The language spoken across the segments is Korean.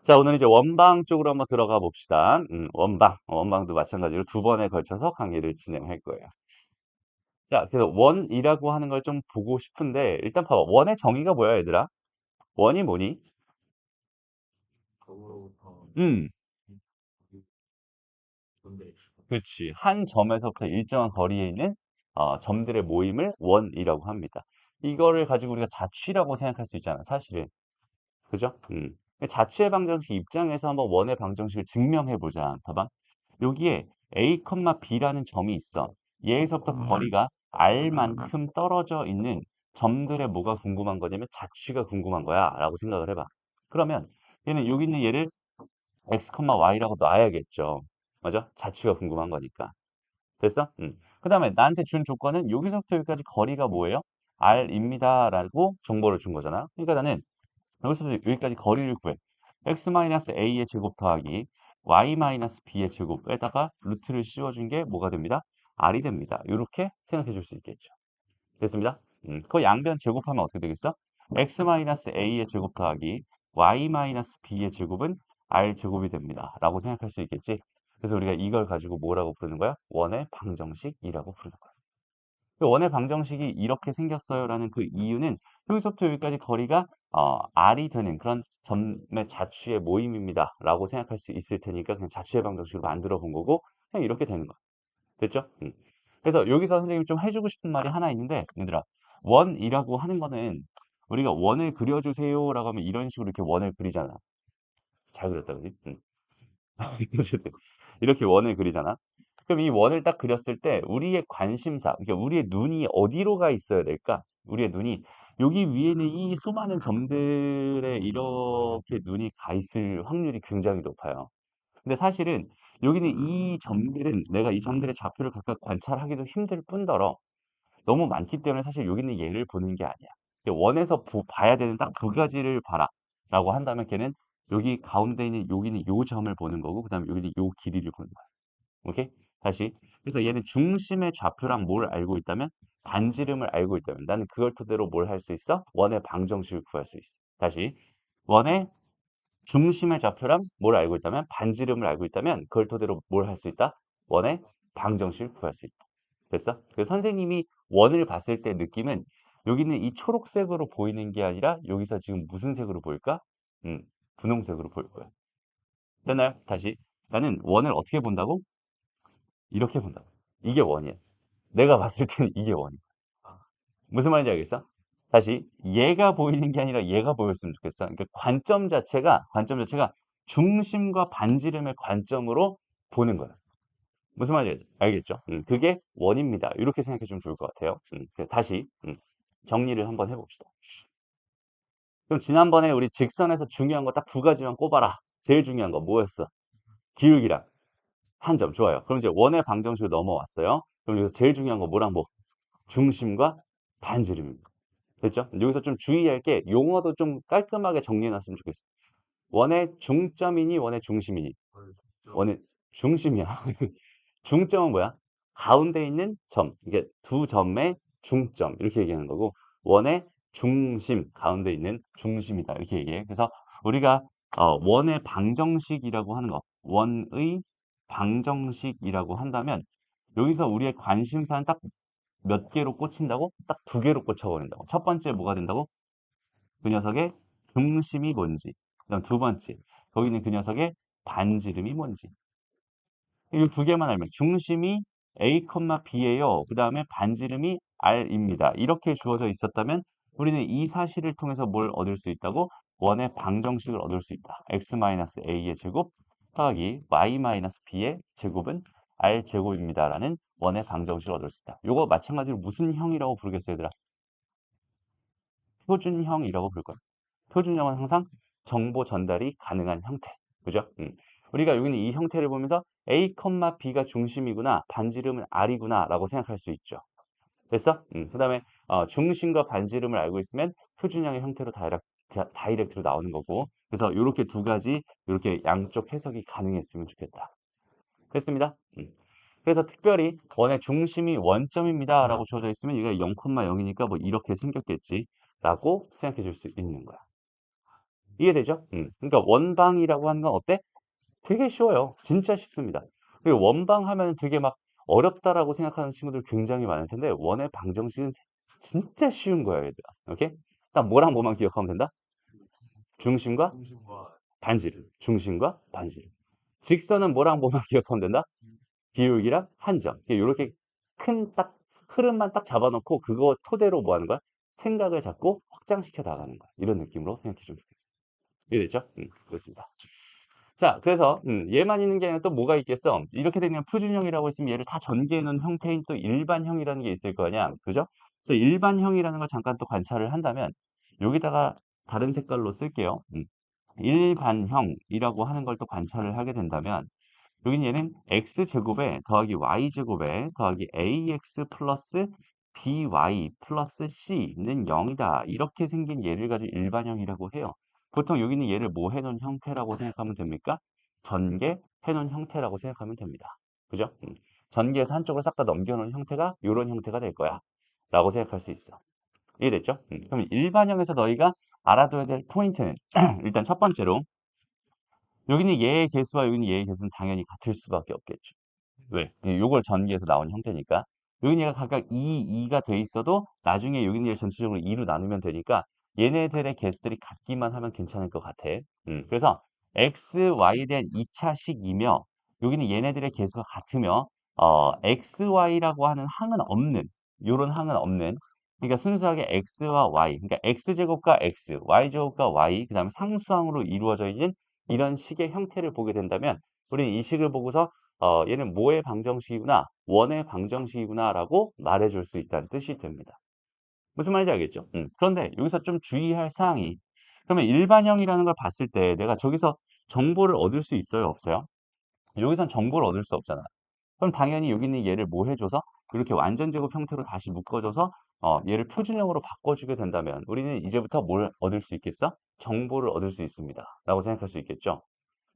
자, 오늘 이제 원방 쪽으로 한번 들어가 봅시다. 원방도 마찬가지로 두 번에 걸쳐서 강의를 진행할 거예요. 자, 그래서 원이라고 하는 걸 좀 보고 싶은데, 일단 봐봐. 원의 정의가 뭐야, 얘들아? 원이 뭐니? 음, 그렇지. 한 점에서부터 일정한 거리에 있는 점들의 모임을 원이라고 합니다. 이거를 가지고 우리가 자취라고 생각할 수 있잖아, 사실은. 그죠? 자취의 방정식 입장에서 한번 원의 방정식을 증명해 보자. 봐봐. 여기에 A, B라는 점이 있어. 얘에서부터 거리가 R만큼 떨어져 있는 점들의 뭐가 궁금한 거냐면 자취가 궁금한 거야. 라고 생각을 해봐. 그러면 얘는 여기 있는 얘를 X, Y라고 놔야겠죠. 맞아? 자취가 궁금한 거니까. 됐어? 그 다음에 나한테 준 조건은 여기서부터 여기까지 거리가 뭐예요? R입니다. 라고 정보를 준 거잖아. 그러니까 나는 여기서 여기까지 거리를 구해. x-a의 제곱 더하기 y-b의 제곱에다가 루트를 씌워준 게 뭐가 됩니다? r이 됩니다. 이렇게 생각해 줄 수 있겠죠. 됐습니다. 그 양변 제곱하면 어떻게 되겠어? x-a의 제곱 더하기 y-b의 제곱은 r 제곱이 됩니다. 라고 생각할 수 있겠지. 그래서 우리가 이걸 가지고 뭐라고 부르는 거야? 원의 방정식이라고 부르는 거야. 그 원의 방정식이 이렇게 생겼어요라는 그 이유는 여기서부터 여기까지 거리가 r이 되는 그런 점의 자취의 모임입니다라고 생각할 수 있을 테니까 그냥 자취의 방정식으로 만들어 본 거고 그냥 이렇게 되는 거야. 됐죠? 그래서 여기서 선생님이 좀 해주고 싶은 말이 하나 있는데 얘들아 원이라고 하는 거는 우리가 원을 그려주세요라고 하면 이런 식으로 이렇게 원을 그리잖아. 잘 그렸다 그지? 이렇게 원을 그리잖아. 그럼 이 원을 딱 그렸을 때 우리의 관심사, 그러니까 우리의 눈이 어디로 가 있어야 될까? 우리의 눈이 여기 위에는 이 수많은 점들에 이렇게 눈이 가 있을 확률이 굉장히 높아요. 근데 사실은 여기는 이 점들은 내가 이 점들의 좌표를 각각 관찰하기도 힘들 뿐더러 너무 많기 때문에 사실 여기는 얘를 보는 게 아니야. 원에서 봐야 되는 딱 두 가지를 봐라. 라고 한다면 걔는 여기 가운데 있는 여기는 요 점을 보는 거고, 그 다음에 여기는 요 길이를 보는 거야. 오케이? 다시. 그래서 얘는 중심의 좌표랑 뭘 알고 있다면, 반지름을 알고 있다면, 나는 그걸 토대로 뭘 할 수 있어? 원의 방정식을 구할 수 있어. 다시. 원의 중심의 좌표랑 뭘 알고 있다면, 반지름을 알고 있다면, 그걸 토대로 뭘 할 수 있다? 원의 방정식을 구할 수 있다. 됐어? 그 선생님이 원을 봤을 때 느낌은 여기는 이 초록색으로 보이는 게 아니라 여기서 지금 무슨 색으로 보일까? 음, 분홍색으로 보일 거야. 됐나요? 다시. 나는 원을 어떻게 본다고? 이렇게 본다고. 이게 원이야. 내가 봤을 때는 이게 원이야. 무슨 말인지 알겠어? 다시. 얘가 보이는 게 아니라 얘가 보였으면 좋겠어. 그러니까 관점 자체가 중심과 반지름의 관점으로 보는 거야. 무슨 말인지 알겠죠? 그게 원입니다. 이렇게 생각해 주면 좋을 것 같아요. 다시 정리를 한번 해봅시다. 그럼 지난번에 우리 직선에서 중요한 거 딱 두 가지만 꼽아라. 제일 중요한 거 뭐였어? 기울기랑 한 점. 좋아요. 그럼 이제 원의 방정식으로 넘어왔어요. 그럼 여기서 제일 중요한 거 뭐랑 뭐? 중심과 반지름입니다. 됐죠? 여기서 좀 주의할 게 용어도 좀 깔끔하게 정리해 놨으면 좋겠어. 원의 중점이니 원의 중심이니? 원의 중심이야. 중점은 뭐야? 가운데 있는 점. 이게 두 점의 중점. 이렇게 얘기하는 거고, 원의 중심, 가운데 있는 중심이다. 이렇게 얘기해. 그래서 우리가 원의 방정식이라고 하는 거, 원의 방정식이라고 한다면, 여기서 우리의 관심사는 딱 몇 개로 꽂힌다고? 딱 두 개로 꽂혀버린다고. 첫 번째 뭐가 된다고? 그 녀석의 중심이 뭔지. 그다음 두 번째, 거기는 그 녀석의 반지름이 뭔지. 이 두 개만 알면 중심이 A, B예요. 그 다음에 반지름이 R입니다. 이렇게 주어져 있었다면 우리는 이 사실을 통해서 뭘 얻을 수 있다고? 원의 방정식을 얻을 수 있다. x-a의 제곱 더하기 y-b의 제곱은 R제곱입니다. 라는 원의 방정식을 얻을 수 있다. 이거 마찬가지로 무슨 형이라고 부르겠어요, 얘들아? 표준형이라고 부를 거야. 표준형은 항상 정보 전달이 가능한 형태. 그죠? 우리가 여기는 이 형태를 보면서 A, B가 중심이구나, 반지름은 R이구나 라고 생각할 수 있죠. 됐어? 그 다음에 중심과 반지름을 알고 있으면 표준형의 형태로 다이렉트로 나오는 거고. 그래서 이렇게 두 가지, 이렇게 양쪽 해석이 가능했으면 좋겠다. 됐습니다. 그래서 특별히 원의 중심이 원점입니다 라고 주어져 있으면 이게 0,0이니까 뭐 이렇게 생겼겠지 라고 생각해 줄 수 있는 거야. 이해되죠? 그러니까 원방이라고 하는 건 어때? 되게 쉬워요. 진짜 쉽습니다. 그리고 원방 하면 되게 막 어렵다라고 생각하는 친구들 굉장히 많을 텐데 원의 방정식은 진짜 쉬운 거예요, 얘들아. 오케이? 딱 뭐랑 뭐만 기억하면 된다? 중심과 반지름. 중심과 반지름. 직선은 뭐랑 뭐만 기억하면 된다? 기울기랑 한점. 이렇게 큰 딱 흐름만 딱 잡아놓고 그거 토대로 뭐 하는 거야? 생각을 잡고 확장시켜 나가는 거야. 이런 느낌으로 생각해 주면 좋겠어. 이해됐죠? 그렇습니다. 자, 그래서 얘만 있는 게 아니라 또 뭐가 있겠어? 이렇게 되면 표준형이라고 했으면 얘를 다 전개해 놓은 형태인 또 일반형이라는 게 있을 거 아니야. 그죠? 그래서 일반형이라는 걸 잠깐 또 관찰을 한다면 여기다가 다른 색깔로 쓸게요. 일반형이라고 하는 걸 또 관찰을 하게 된다면 여긴 얘는 x제곱에 더하기 y제곱에 더하기 ax 플러스 by 플러스 c는 0이다. 이렇게 생긴 얘를 가지고 일반형이라고 해요. 보통 여기는 얘를 뭐 해놓은 형태라고 생각하면 됩니까? 전개해놓은 형태라고 생각하면 됩니다. 그죠? 전개해서 한쪽을 싹 다 넘겨놓은 형태가 이런 형태가 될 거야. 라고 생각할 수 있어. 이해됐죠? 그럼 일반형에서 너희가 알아둬야 될 포인트는 일단 첫 번째로 여기는 얘의 개수와 여기는 얘의 개수는 당연히 같을 수밖에 없겠죠. 왜? 요걸 전개해서 나온 형태니까. 여기 얘가 각각 2가 돼 있어도 나중에 여기 얘를 전체적으로 2로 나누면 되니까 얘네들의 개수들이 같기만 하면 괜찮을 것 같아. 그래서 x, y에 대한 2차식이며 여기는 얘네들의 개수가 같으며 x, y라고 하는 항은 없는 요런 항은 없는 그러니까 순수하게 x와 y 그러니까 x제곱과 x, y제곱과 y 그 다음에 상수항으로 이루어져 있는 이런 식의 형태를 보게 된다면 우리는 이 식을 보고서 얘는 뭐의 방정식이구나, 원의 방정식이구나라고 말해줄 수 있다는 뜻이 됩니다. 무슨 말인지 알겠죠? 그런데 여기서 좀 주의할 사항이 그러면 일반형이라는 걸 봤을 때 내가 저기서 정보를 얻을 수 있어요, 없어요? 여기선 정보를 얻을 수 없잖아. 그럼 당연히 여기 있는 얘를 뭐 해줘서 이렇게 완전제곱 형태로 다시 묶어줘서 얘를 표준형으로 바꿔주게 된다면 우리는 이제부터 뭘 얻을 수 있겠어? 정보를 얻을 수 있습니다. 라고 생각할 수 있겠죠?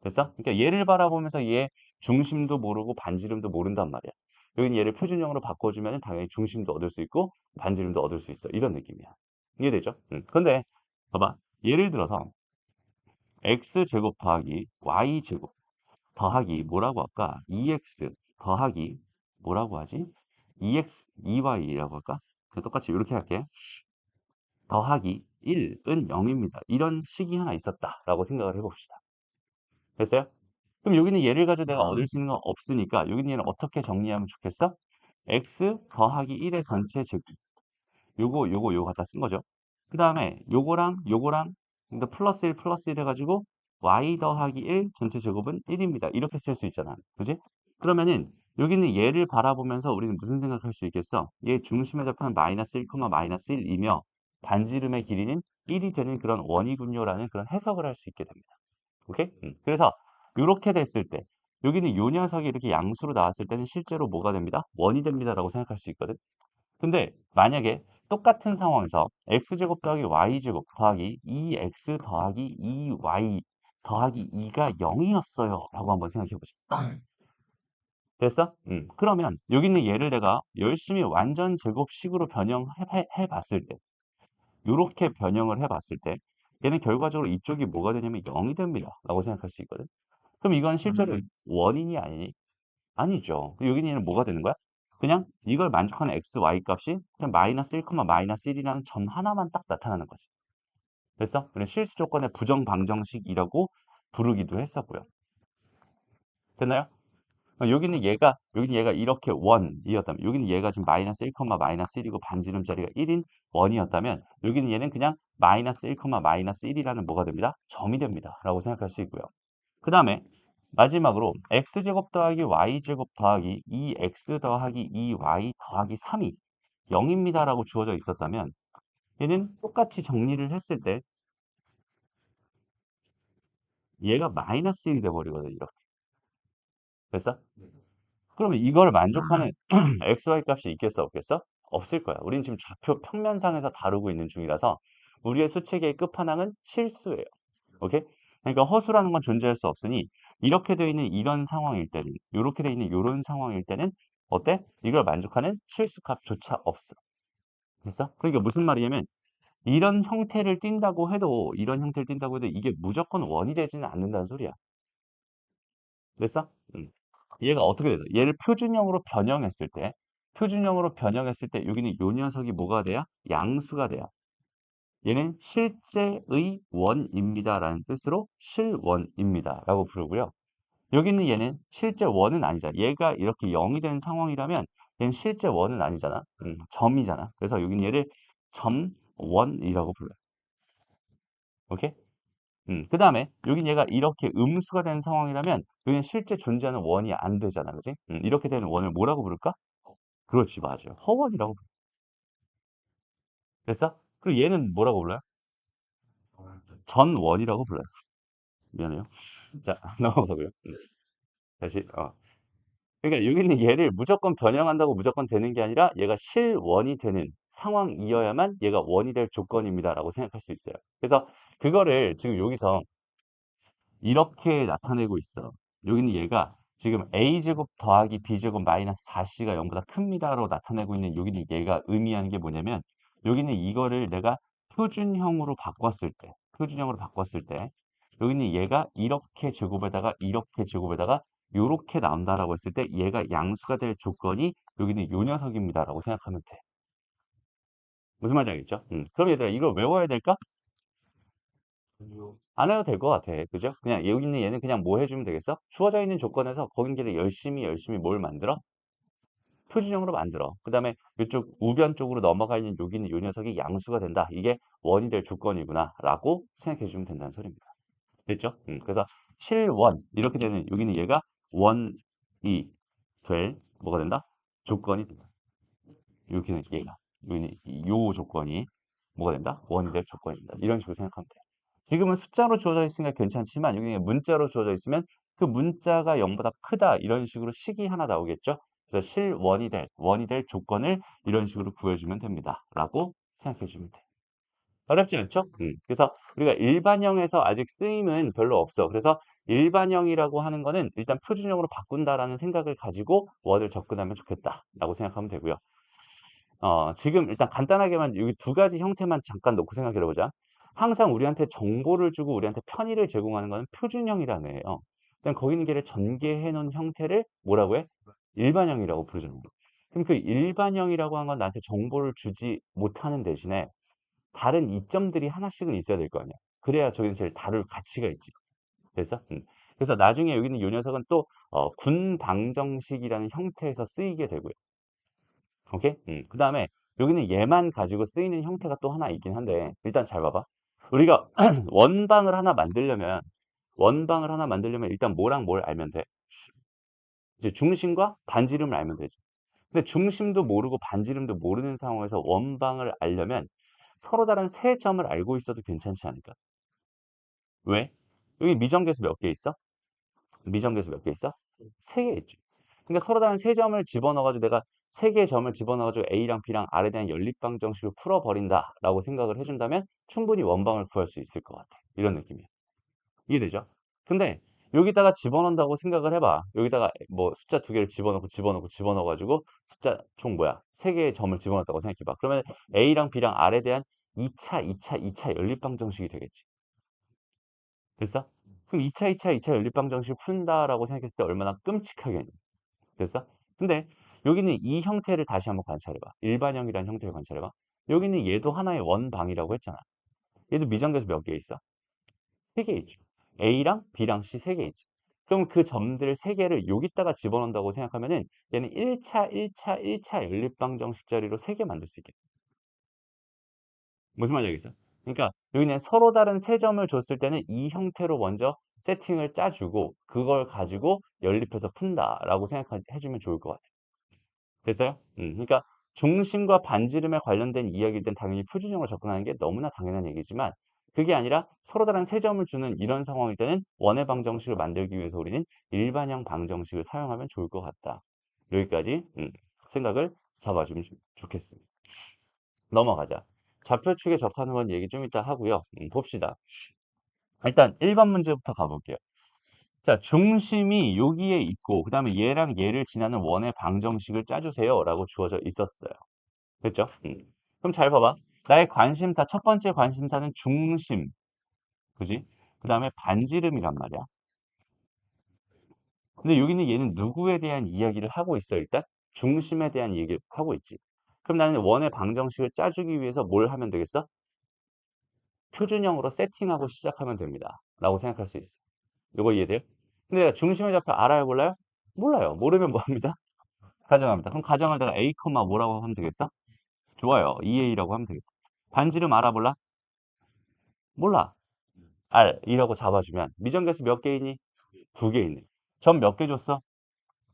됐어? 그러니까 얘를 바라보면서 얘 중심도 모르고 반지름도 모른단 말이야. 여기는 얘를 표준형으로 바꿔주면 당연히 중심도 얻을 수 있고 반지름도 얻을 수 있어. 이런 느낌이야. 이해되죠? 근데 봐봐. 예를 들어서 x제곱 더하기 y제곱 더하기 뭐라고 할까? 2x 더하기 뭐라고 하지? 2x, 2y라고 할까? 그냥 똑같이 이렇게 할게. 더하기 1은 0입니다. 이런 식이 하나 있었다라고 생각을 해봅시다. 됐어요? 그럼 여기는 얘를 가지고 내가 얻을 수 있는 건 없으니까 여기는 얘는 어떻게 정리하면 좋겠어? x 더하기 1의 전체 제곱. 요거 갖다 쓴 거죠. 그 다음에 요거랑 그러니까 플러스 1 플러스 1 해가지고 y 더하기 1 전체 제곱은 1입니다. 이렇게 쓸 수 있잖아. 그지? 그러면은 여기는 얘를 바라보면서 우리는 무슨 생각할 수 있겠어? 얘 중심의 좌표는 마이너스 1, 마이너스 1이며 반지름의 길이는 1이 되는 그런 원이군요라는 그런 해석을 할 수 있게 됩니다. 오케이? 그래서 이렇게 됐을 때 여기는 요 녀석이 이렇게 양수로 나왔을 때는 실제로 뭐가 됩니다? 원이 됩니다라고 생각할 수 있거든. 근데 만약에 똑같은 상황에서 x제곱 더하기 y제곱 더하기 2x 더하기 2y 더하기 2가 0이었어요. 라고 한번 생각해 보자. 됐어? 그러면 여기 있는 얘를 내가 열심히 완전 제곱식으로 변형해 봤을 때 이렇게 변형을 해 봤을 때 얘는 결과적으로 이쪽이 뭐가 되냐면 0이 됩니다. 라고 생각할 수 있거든. 그럼 이건 실제로 원인이 아니니? 아니죠. 여기는 얘는 뭐가 되는 거야? 그냥 이걸 만족하는 x, y 값이 그냥 마이너스 1, 마이너스 1이라는 점 하나만 딱 나타나는 거지. 됐어? 그래서 실수 조건의 부정 방정식이라고 부르기도 했었고요. 됐나요? 여기는 얘가 이렇게 원이었다면, 여기는 얘가 지금 마이너스 1, 마이너스 1이고 반지름짜리가 1인 원이었다면, 여기는 얘는 그냥 마이너스 1, 마이너스 1이라는 뭐가 됩니다? 점이 됩니다. 라고 생각할 수 있고요. 그 다음에 마지막으로 x제곱 더하기 y제곱 더하기 2x 더하기 2y 더하기 3이 0입니다. 라고 주어져 있었다면 얘는 똑같이 정리를 했을 때 얘가 마이너스 1이 돼버리거든요. 이렇게. 됐어? 그러면 이걸 만족하는 xy 값이 있겠어 없겠어? 없을 거야. 우린 지금 좌표 평면상에서 다루고 있는 중이라서 우리의 수체계의 끝판왕은 실수예요. 오케이? 그러니까 허수라는 건 존재할 수 없으니 이렇게 되어 있는 이런 상황일 때는 이렇게 되어 있는 이런 상황일 때는 어때? 이걸 만족하는 실수값조차 없어. 됐어? 그러니까 무슨 말이냐면 이런 형태를 띈다고 해도 이게 무조건 원이 되지는 않는다는 소리야. 됐어? 얘가 어떻게 돼서 얘를 표준형으로 변형했을 때 여기는 요 녀석이 뭐가 돼야? 양수가 돼야. 얘는 실제의 원입니다라는 뜻으로 실원입니다라고 부르고요. 여기 있는 얘는 실제 원은 아니잖아. 얘가 이렇게 0이 된 상황이라면 얘는 실제 원은 아니잖아. 점이잖아. 그래서 여기는 얘를 점원이라고 불러요. 오케이? 그 다음에 여긴 얘가 이렇게 음수가 된 상황이라면 여기는 실제 존재하는 원이 안 되잖아. 그지? 이렇게 되는 원을 뭐라고 부를까? 그렇지, 맞아요. 허원이라고 불러요. 됐어? 그리고 얘는 뭐라고 불러요? 전원이라고 불러요. 미안해요. 자, 넘어가고요. 다시, 그러니까 여기는 얘를 무조건 변형한다고 무조건 되는 게 아니라 얘가 실원이 되는 상황이어야만 얘가 원이 될 조건입니다라고 생각할 수 있어요. 그래서 그거를 지금 여기서 이렇게 나타내고 있어. 여기는 얘가 지금 a제곱 더하기 b제곱 마이너스 4c가 0보다 큽니다라고 나타내고 있는 여기는 얘가 의미하는 게 뭐냐면 여기는 이거를 내가 표준형으로 바꿨을 때 여기는 얘가 이렇게 제곱에다가 요렇게 나온다라고 했을 때 얘가 양수가 될 조건이 여기는 요 녀석입니다라고 생각하면 돼. 무슨 말인지 알겠죠? 그럼 얘들아 이걸 외워야 될까? 안 해도 될 것 같아. 그죠? 그냥 여기 있는 얘는 그냥 뭐 해주면 되겠어? 주어져 있는 조건에서 거긴끼리 열심히 뭘 만들어? 표준형으로 만들어. 그 다음에 이쪽 우변 쪽으로 넘어가 있는 여기 있는 요 녀석이 양수가 된다. 이게 원이 될 조건이구나. 라고 생각해 주면 된다는 소리입니다. 됐죠? 그래서 실원. 이렇게 되는 여기는 얘가 원이 될 뭐가 된다? 조건이 된다. 이렇게 되는 얘가. 여기는 요 조건이 뭐가 된다? 원이 될 조건이 된다. 이런 식으로 생각하면 돼요. 지금은 숫자로 주어져 있으니까 괜찮지만 여기 문자로 주어져 있으면 그 문자가 0보다 크다 이런 식으로 식이 하나 나오겠죠. 그래서 원이 될 조건을 이런 식으로 구해주면 됩니다. 라고 생각해 주면 돼. 어렵지 않죠? 그래서 우리가 일반형에서 아직 쓰임은 별로 없어. 그래서 일반형이라고 하는 거는 일단 표준형으로 바꾼다라는 생각을 가지고 원을 접근하면 좋겠다라고 생각하면 되고요. 지금 일단 간단하게만 여기 두 가지 형태만 잠깐 놓고 생각해 보자. 항상 우리한테 정보를 주고 우리한테 편의를 제공하는 것은 표준형이라는 애예요. 그럼 거기 있는 게를 전개해 놓은 형태를 뭐라고 해? 일반형이라고 부르잖아요. 그럼 그 일반형이라고 하는 건 나한테 정보를 주지 못하는 대신에 다른 이점들이 하나씩은 있어야 될 거 아니야. 그래야 저기는 제일 다룰 가치가 있지. 그래서 그래서 나중에 여기는 요 녀석은 또 군방정식이라는 형태에서 쓰이게 되고요. 오케이? 그 다음에 여기는 얘만 가지고 쓰이는 형태가 또 하나 있긴 한데 일단 잘 봐봐. 우리가 원방을 하나 만들려면 일단 뭐랑 뭘 알면 돼? 이제 중심과 반지름을 알면 되지. 근데 중심도 모르고 반지름도 모르는 상황에서 원방을 알려면 서로 다른 세 점을 알고 있어도 괜찮지 않을까? 왜? 여기 미정계수 몇 개 있어? 미정계수 몇 개 있어? 세 개 있죠. 그러니까 서로 다른 세 점을 집어넣어가지고 내가 세 개의 점을 집어넣어가지고 A랑 B랑 R에 대한 연립방정식을 풀어버린다라고 생각을 해준다면 충분히 원방을 구할 수 있을 것 같아. 이런 느낌이야. 이해되죠? 근데 여기다가 집어넣는다고 생각을 해봐. 여기다가 뭐 숫자 두 개를 집어넣어가지고 숫자 총 뭐야? 세 개의 점을 집어넣었다고 생각해봐. 그러면 A랑 B랑 R에 대한 2차 연립방정식이 되겠지. 됐어? 그럼 2차 연립방정식을 푼다라고 생각했을 때 얼마나 끔찍하겠니? 됐어? 근데 여기는 이 형태를 다시 한번 관찰해봐. 일반형이라는 형태를 관찰해봐. 여기는 얘도 하나의 원방이라고 했잖아. 얘도 미정계수 몇 개 있어? 세 개 있죠. A랑 B랑 C 세 개 있지. 그럼 그 점들 세 개를 여기다가 집어넣는다고 생각하면은 얘는 1차 연립방정식 자리로 세 개 만들 수 있겠다. 무슨 말인지 알겠어? 그러니까 여기는 서로 다른 세 점을 줬을 때는 이 형태로 먼저 세팅을 짜주고 그걸 가지고 연립해서 푼다라고 생각해주면 좋을 것 같아. 됐어요? 그러니까 중심과 반지름에 관련된 이야기일 땐 당연히 표준형으로 접근하는 게 너무나 당연한 얘기지만 그게 아니라 서로 다른 세 점을 주는 이런 상황일 때는 원의 방정식을 만들기 위해서 우리는 일반형 방정식을 사용하면 좋을 것 같다. 여기까지 생각을 잡아주면 좋겠습니다. 넘어가자. 좌표축에 접하는 건 얘기 좀 이따 하고요. 봅시다. 일단 1번 문제부터 가볼게요. 자, 중심이 여기에 있고 그 다음에 얘랑 얘를 지나는 원의 방정식을 짜주세요 라고 주어져 있었어요. 됐죠? 그럼 잘 봐봐. 나의 관심사, 첫 번째 관심사는 중심, 그지? 그 다음에 반지름이란 말이야. 근데 여기는 얘는 누구에 대한 이야기를 하고 있어, 일단? 중심에 대한 얘기를 하고 있지. 그럼 나는 원의 방정식을 짜주기 위해서 뭘 하면 되겠어? 표준형으로 세팅하고 시작하면 됩니다. 라고 생각할 수 있어. 이거 이해돼요? 근데 내가 중심의 좌표 알아요, 몰라요? 몰라요. 모르면 뭐 합니다? 가정합니다. 그럼 가정을 내가 a, 뭐라고 하면 되겠어? 좋아요. 2a라고 하면 되겠어. 반지름 알아, 몰라? 몰라. R, 이라고 잡아주면 미정계수 몇 개 있니? 두 개 있네. 점 몇 개 줬어?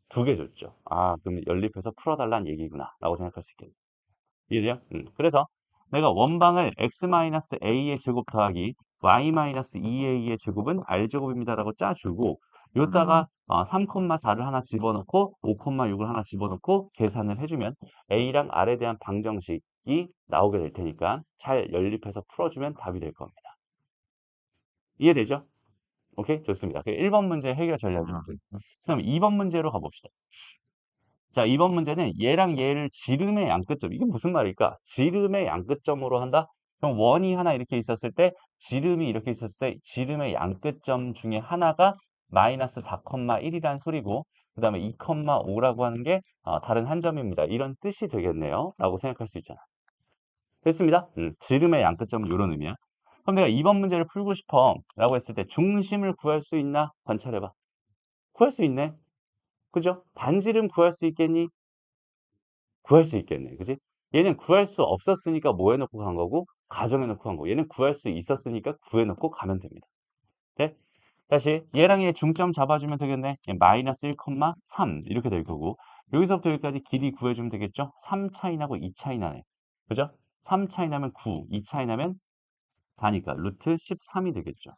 두 개 줬죠. 아, 그럼 연립해서 풀어달라는 얘기구나. 라고 생각할 수 있겠네. 이해돼요? 그래서 내가 원방을 x-a의 제곱 더하기 y-2a의 제곱은 r제곱입니다라고 짜주고 여기다가 3,4를 하나 집어넣고 5,6을 하나 집어넣고 계산을 해주면 a랑 r에 대한 방정식이 나오게 될 테니까 잘 연립해서 풀어주면 답이 될 겁니다. 이해되죠? 오케이? 좋습니다. 1번 문제 해결 전략을. 그럼 2번 문제로 가봅시다. 자, 이번 문제는 얘랑 얘를 지름의 양끝점. 이게 무슨 말일까? 지름의 양끝점으로 한다? 그럼 원이 하나 이렇게 있었을 때, 지름이 이렇게 있었을 때, 지름의 양끝점 중에 하나가 마이너스 4,1이란 소리고, 그 다음에 2,5라고 하는 게 다른 한 점입니다. 이런 뜻이 되겠네요. 라고 생각할 수 있잖아. 됐습니다. 지름의 양끝점은 이런 의미야. 그럼 내가 이번 문제를 풀고 싶어. 라고 했을 때, 중심을 구할 수 있나? 관찰해봐. 구할 수 있네. 그죠? 반지름 구할 수 있겠니? 구할 수 있겠네. 그지? 얘는 구할 수 없었으니까 뭐 해놓고 간 거고, 가정해 놓고 간 거고, 얘는 구할 수 있었으니까 구해 놓고 가면 됩니다. 네? 다시, 얘랑 얘 중점 잡아주면 되겠네. 얘 마이너스 1,3 이렇게 될 거고, 여기서부터 여기까지 길이 구해주면 되겠죠? 3 차이 나고 2 차이 나네. 그죠? 3 차이 나면 9, 2 차이 나면 4니까 루트 13이 되겠죠.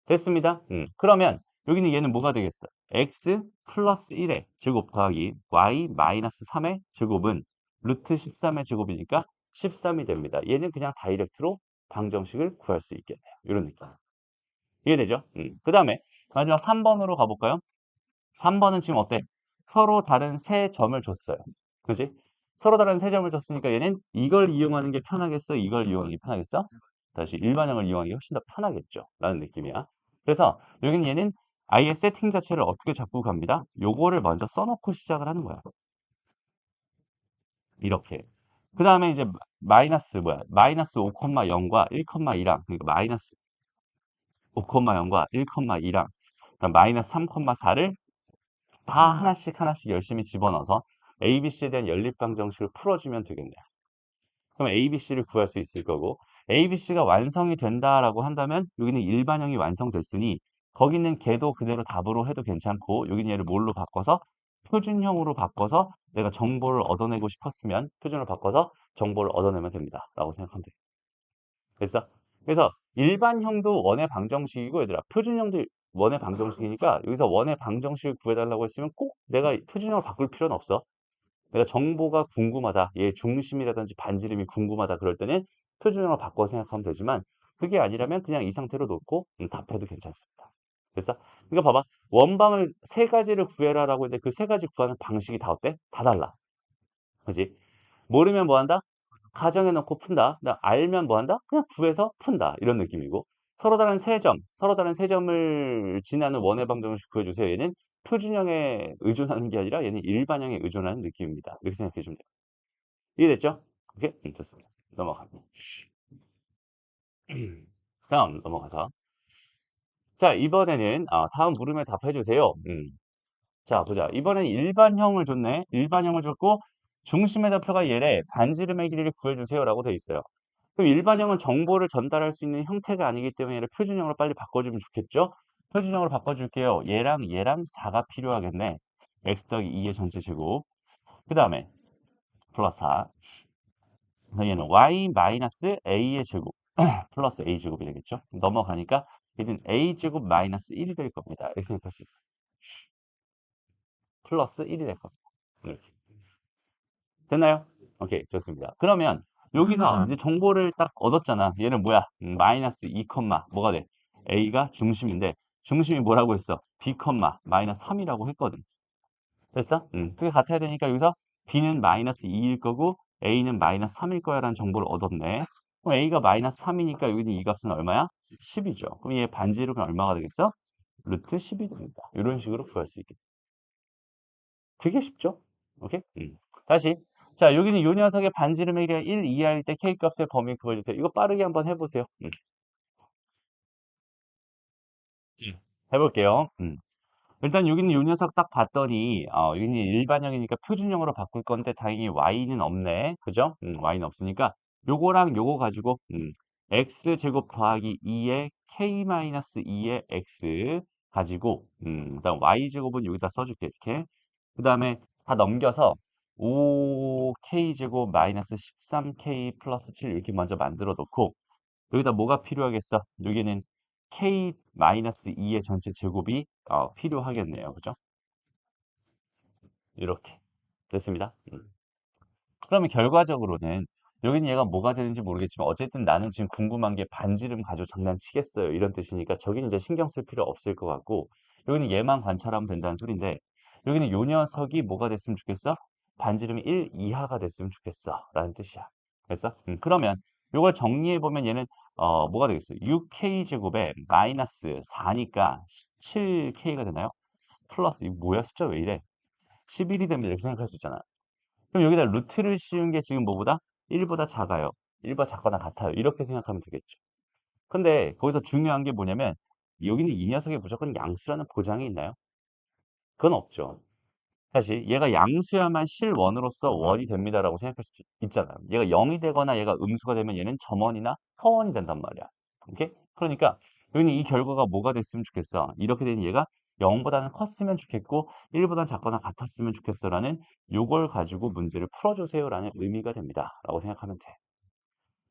됐습니다. 그러면 여기는 얘는 뭐가 되겠어? x 플러스 1의 제곱 더하기 y 마이너스 3의 제곱은 루트 13의 제곱이니까 13이 됩니다. 얘는 그냥 다이렉트로 방정식을 구할 수 있겠네요. 이런 느낌. 이해되죠? 그 다음에 마지막 3번으로 가볼까요? 3번은 지금 어때? 서로 다른 세 점을 줬어요. 그지? 서로 다른 세 점을 줬으니까 얘는 이걸 이용하는 게 편하겠어? 이걸 이용하는 게 편하겠어? 다시 일반형을 이용하는 게 훨씬 더 편하겠죠? 라는 느낌이야. 그래서 여기는 얘는 아예 세팅 자체를 어떻게 잡고 갑니다. 요거를 먼저 써놓고 시작을 하는 거야. 이렇게. 그 다음에 이제 마이너스 5,0과 1,2랑 그러니까 마이너스 5,0과 1,2랑 마이너스 3,4를 다 하나씩 하나씩 열심히 집어넣어서 ABC에 대한 연립방정식을 풀어주면 되겠네요. 그럼 ABC를 구할 수 있을 거고 ABC가 완성이 된다라고 한다면 여기는 일반형이 완성됐으니 거기는 걔도 그대로 답으로 해도 괜찮고 여기는 얘를 뭘로 바꿔서 표준형으로 바꿔서 내가 정보를 얻어내고 싶었으면 표준으로 바꿔서 정보를 얻어내면 됩니다. 라고 생각하면 돼요. 됐어? 그래서 일반형도 원의 방정식이고 얘들아 표준형도 원의 방정식이니까 여기서 원의 방정식을 구해달라고 했으면 꼭 내가 표준형을 바꿀 필요는 없어. 내가 정보가 궁금하다. 얘 중심이라든지 반지름이 궁금하다. 그럴 때는 표준형을 바꿔 생각하면 되지만 그게 아니라면 그냥 이 상태로 놓고 답해도 괜찮습니다. 됐어? 그러니까 봐봐. 원방을 세 가지를 구해라라고 했는데 그 세 가지 구하는 방식이 다 어때? 다 달라. 그지? 모르면 뭐 한다? 가정해 놓고 푼다. 알면 뭐 한다? 그냥 구해서 푼다. 이런 느낌이고. 서로 다른 세 점을 지나는 원의 방정식 구해주세요. 얘는 표준형에 의존하는 게 아니라 얘는 일반형에 의존하는 느낌입니다. 이렇게 생각해 주면 돼요. 이해됐죠? 오케이? 좋습니다. 넘어갑니다. 다음 넘어가서. 자, 이번에는 다음 물음에 답해 주세요. 자, 보자. 이번엔 일반형을 줬네. 일반형을 줬고 중심의 좌표가 얘래. 반지름의 길이를 구해주세요라고 돼 있어요. 그럼 일반형은 정보를 전달할 수 있는 형태가 아니기 때문에 얘를 표준형으로 빨리 바꿔주면 좋겠죠? 표준형으로 바꿔줄게요. 얘랑 4가 필요하겠네. x 더하기 2의 전체 제곱. 그 다음에 플러스 4. 얘는 y 마이너스 a의 제곱 플러스 a 제곱이 되겠죠? 넘어가니까 얘는 a 제곱 마이너스 1이 될 겁니다. 이렇게 생각할 수 있어. 플러스 1이 될 겁니다. 이렇게. 됐나요? 오케이, 좋습니다. 그러면 여기서 이제 정보를 딱 얻었잖아. 얘는 뭐야? 마이너스 2, 뭐가 돼? A가 중심인데 중심이 뭐라고 했어? B, 마이너스 3이라고 했거든. 됐어? 두 개 같아야 되니까 여기서 B는 마이너스 2일 거고 a는 마이너스 3일 거야라는 정보를 얻었네. 그럼 a가 마이너스 3이니까 여기는 이 값은 얼마야? 10이죠. 그럼 얘 반지름은 얼마가 되겠어? 루트 10이 됩니다. 이런 식으로 구할 수 있겠다. 되게 쉽죠? 오케이? 다시. 자, 여기는 요 녀석의 반지름의 길이가 1 이하일 때 K값의 범위 구해주세요. 이거 빠르게 한번 해보세요. 해볼게요. 일단 여기는 요 녀석 딱 봤더니, 여기는 일반형이니까 표준형으로 바꿀 건데, 다행히 y는 없네. 그죠? y는 없으니까, 요거랑 요거 가지고, x제곱 더하기 2의 k-2의 x 가지고, 그다음 y제곱은 여기다 써줄게, 이렇게. 그 다음에 다 넘겨서 5k제곱 마이너스 13k 플러스 7 이렇게 먼저 만들어 놓고 여기다 뭐가 필요하겠어? 여기는 k-2의 전체 제곱이 필요하겠네요. 그죠? 이렇게 됐습니다. 그러면 결과적으로는 여기는 얘가 뭐가 되는지 모르겠지만 어쨌든 나는 지금 궁금한 게 반지름 가지고 장난치겠어요. 이런 뜻이니까 저기는 이제 신경 쓸 필요 없을 것 같고 여기는 얘만 관찰하면 된다는 소린데 여기는 요 녀석이 뭐가 됐으면 좋겠어? 반지름이 1 이하가 됐으면 좋겠어. 라는 뜻이야. 그래서 그러면 요걸 정리해보면 얘는 뭐가 되겠어? 6k제곱에 마이너스 4니까 17k가 되나요? 플러스 이거 뭐야? 숫자 왜 이래? 11이 되면 이렇게 생각할 수 있잖아. 그럼 여기다 루트를 씌운 게 지금 뭐보다? 1보다 작아요. 1보다 작거나 같아요. 이렇게 생각하면 되겠죠. 근데 거기서 중요한 게 뭐냐면 여기는 이 녀석이 무조건 양수라는 보장이 있나요? 그건 없죠. 사실 얘가 양수야만 실원으로서 원이 됩니다라고 생각할 수 있잖아요. 얘가 0이 되거나 얘가 음수가 되면 얘는 점원이나 허원이 된단 말이야. 오케이? 그러니까 여기는 이 결과가 뭐가 됐으면 좋겠어. 이렇게 된 얘가 0보다는 컸으면 좋겠고 1보다는 작거나 같았으면 좋겠어라는 요걸 가지고 문제를 풀어주세요라는 의미가 됩니다. 라고 생각하면 돼.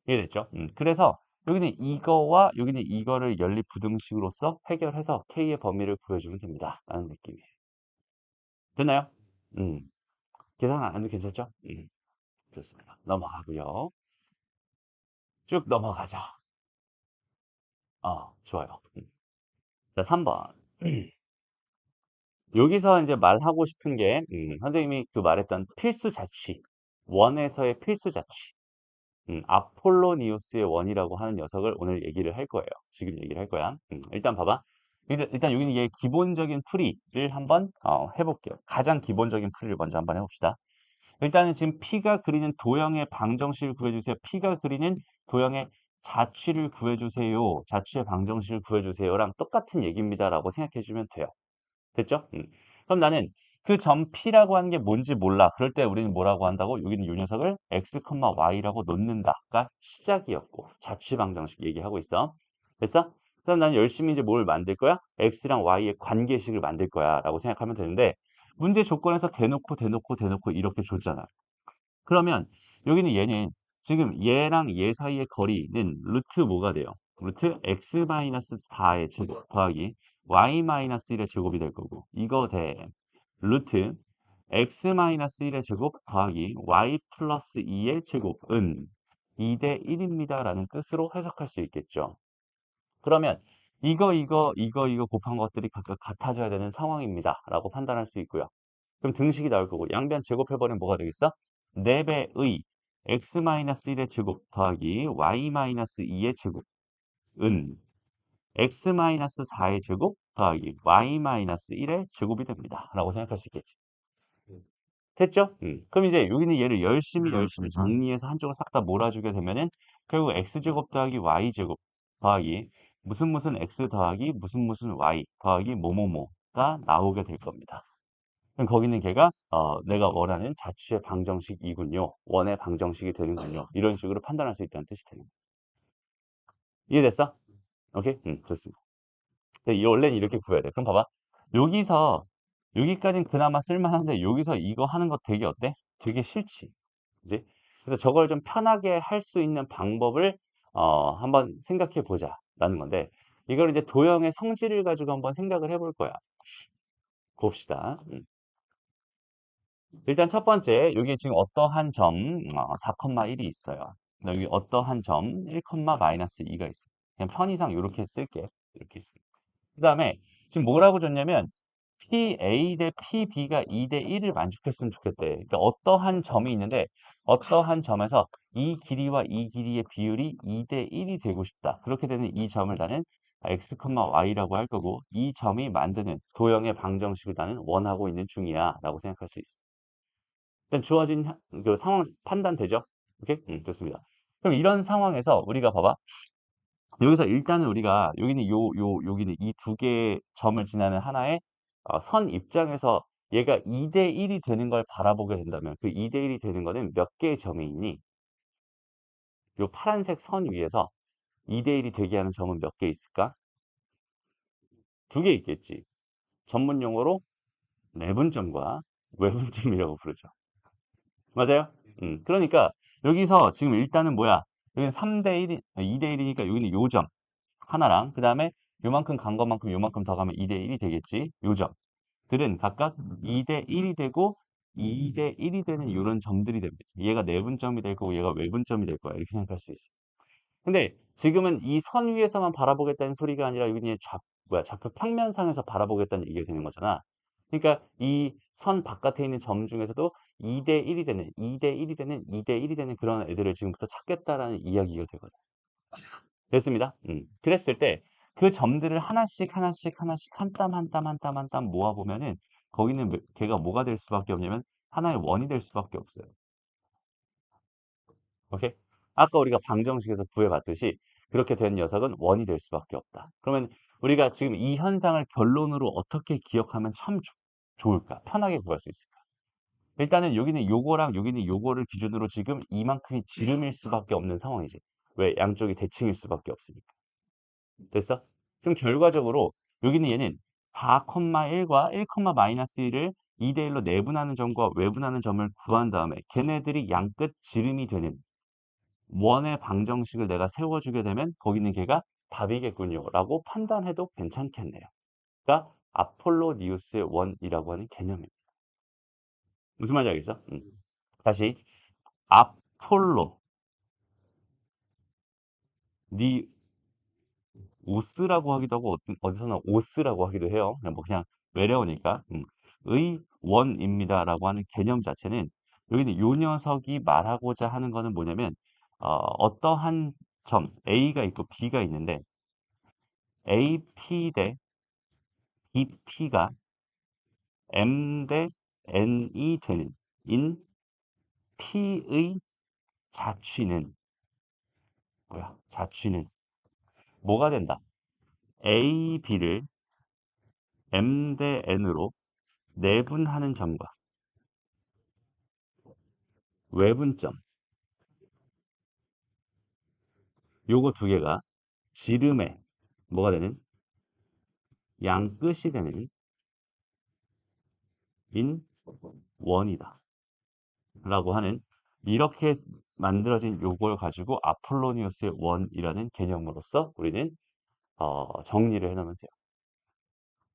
이해됐죠? 그래서 여기는 이거와 여기는 이거를 연립부등식으로서 해결해서 K의 범위를 구해주면 됩니다. 라는 느낌이에요. 됐나요? 음. 계산 안 해도 괜찮죠? 좋습니다. 넘어가고요. 쭉 넘어가자. 좋아요. 자, 3번. 여기서 이제 말하고 싶은 게, 선생님이 그 말했던 필수 자취. 원에서의 필수 자취. 아폴로니우스의 원이라고 하는 녀석을 오늘 얘기를 할 거예요. 지금 얘기를 할 거야. 일단 봐봐. 일단 여기는 얘 기본적인 풀이를 한번 해볼게요. 가장 기본적인 풀이를 먼저 한번 해봅시다. 일단은 지금 P가 그리는 도형의 방정식을 구해주세요. P가 그리는 도형의 자취를 구해주세요. 자취의 방정식을 구해주세요랑 똑같은 얘기입니다라고 생각해주면 돼요. 됐죠? 그럼 나는 그 점 P라고 하는 게 뭔지 몰라. 그럴 때 우리는 뭐라고 한다고? 여기는 이 녀석을 x, y라고 놓는다가 시작이었고 자취 방정식 얘기하고 있어. 됐어? 그럼 나는 열심히 이제 뭘 만들 거야? x랑 y의 관계식을 만들 거야 라고 생각하면 되는데 문제 조건에서 대놓고 이렇게 줬잖아. 그러면 여기는 얘는 지금 얘랑 얘 사이의 거리는 루트 뭐가 돼요? 루트 x-4의 제곱 더하기 y-1의 제곱이 될 거고 이거 대 루트 x-1의 제곱 더하기 y 플러스 2의 제곱은 2대 1입니다 라는 뜻으로 해석할 수 있겠죠. 그러면 이거 곱한 것들이 각각 같아져야 되는 상황입니다 라고 판단할 수 있고요. 그럼 등식이 나올 거고 양변 제곱해버리면 뭐가 되겠어? 4배의 x-1의 제곱 더하기 y-2의 제곱은 x-4의 제곱 더하기 y-1의 제곱이 됩니다. 라고 생각할 수 있겠지. 됐죠? 그럼 이제 여기는 얘를 열심히 정리해서 한쪽으로 싹 다 몰아주게 되면은 결국 x제곱 더하기 y제곱 더하기 무슨 x 더하기 무슨 y 더하기 뭐뭐뭐가 나오게 될 겁니다. 그럼 거기는 걔가 내가 원하는 자취의 방정식이군요. 원의 방정식이 되는군요. 이런 식으로 판단할 수 있다는 뜻이 되는 거예요. 이해됐어? 오케이? 좋습니다. 근데 원래는 이렇게 구해야 돼. 그럼 봐봐. 여기서 여기까지는 그나마 쓸만한데 여기서 이거 하는 거 되게 어때? 되게 싫지. 그지? 그래서 저걸 좀 편하게 할 수 있는 방법을 한번 생각해 보자라는 건데 이걸 이제 도형의 성질을 가지고 한번 생각을 해볼 거야. 봅시다. 일단 첫 번째, 여기 지금 어떠한 점 4,1이 있어요. 여기 어떠한 점 1, 마이너스 2가 있어요. 그냥 편의상 이렇게 쓸게. 이렇게. 그 다음에 지금 뭐라고 줬냐면 PA 대 PB가 2대 1을 만족했으면 좋겠대. 그러니까 어떠한 점이 있는데 어떠한 점에서 이 길이와 이 길이의 비율이 2대 1이 되고 싶다. 그렇게 되는 이 점을 나는 x, y라고 할 거고 이 점이 만드는 도형의 방정식을 나는 원하고 있는 중이야 라고 생각할 수 있어. 일단 주어진 그 상황 판단되죠? 오케이? 좋습니다. 그럼 이런 상황에서 우리가 봐봐. 여기서 일단은 우리가 여기는 이 두 개의 점을 지나는 하나의 선 입장에서 얘가 2대 1이 되는 걸 바라보게 된다면 그 2대 1이 되는 거는 몇 개의 점이 있니? 요 파란색 선 위에서 2대 1이 되게 하는 점은 몇 개 있을까? 두 개 있겠지. 전문 용어로 내분점과 외분점이라고 부르죠. 맞아요? 그러니까 여기서 지금 일단은 뭐야? 여기는 3대 1이 2대 1이니까 여기는 요 점 하나랑 그다음에 요만큼 간 것만큼 요만큼 더 가면 2대 1이 되겠지. 요 점들은 각각 2대 1이 되고 2대 1이 되는 이런 점들이 됩니다. 얘가 내분점이 될 거고 얘가 외분점이 될 거야. 이렇게 생각할 수 있어. 근데 지금은 이 선 위에서만 바라보겠다는 소리가 아니라 여기 좌표 평면상에서 바라보겠다는 얘기가 되는 거잖아. 그러니까 이 선 바깥에 있는 점 중에서도 2대 1이 되는, 2대 1이 되는, 2대 1이 되는 그런 애들을 지금부터 찾겠다라는 이야기가 되거든. 됐습니다. 그랬을 때 그 점들을 하나씩 하나씩 하나씩 한 땀 한 땀 한 땀 한 땀 모아보면은 거기는 걔가 뭐가 될 수밖에 없냐면 하나의 원이 될 수밖에 없어요. 오케이? 아까 우리가 방정식에서 구해봤듯이 그렇게 된 녀석은 원이 될 수밖에 없다. 그러면 우리가 지금 이 현상을 결론으로 어떻게 기억하면 참 좋을까? 편하게 구할 수 있을까? 일단은 여기는 요거랑 여기는 요거를 기준으로 지금 이만큼이 지름일 수밖에 없는 상황이지. 왜? 양쪽이 대칭일 수밖에 없으니까. 됐어? 그럼 결과적으로 여기는 얘는 4,1과 1,-1을 2대 1로 내분하는 점과 외분하는 점을 구한 다음에 걔네들이 양끝 지름이 되는 원의 방정식을 내가 세워주게 되면 거기는 걔가 답이겠군요. 라고 판단해도 괜찮겠네요. 그러니까 아폴로니우스의 원이라고 하는 개념입니다. 무슨 말인지 알겠어? 다시 아폴로 니 우스라고 하기도 하고 어디서는 오스라고 하기도 해요. 그냥 뭐 그냥 외래어니까 의 원입니다라고 하는 개념 자체는 여기는 요 녀석이 말하고자 하는 거는 뭐냐면 어떠한 점 A가 있고 B가 있는데 AP 대 BP가 M 대 N이 되는 인 P의 자취는 뭐야? 자취는 뭐가 된다? A, B를 M 대 N으로 내분하는 점과 외분점 요거 두 개가 지름의 뭐가 되는 양끝이 되는 인 원이다 라고 하는 이렇게 만들어진 요걸 가지고 아폴로니우스의 원이라는 개념으로서 우리는 정리를 해놓으면 돼요.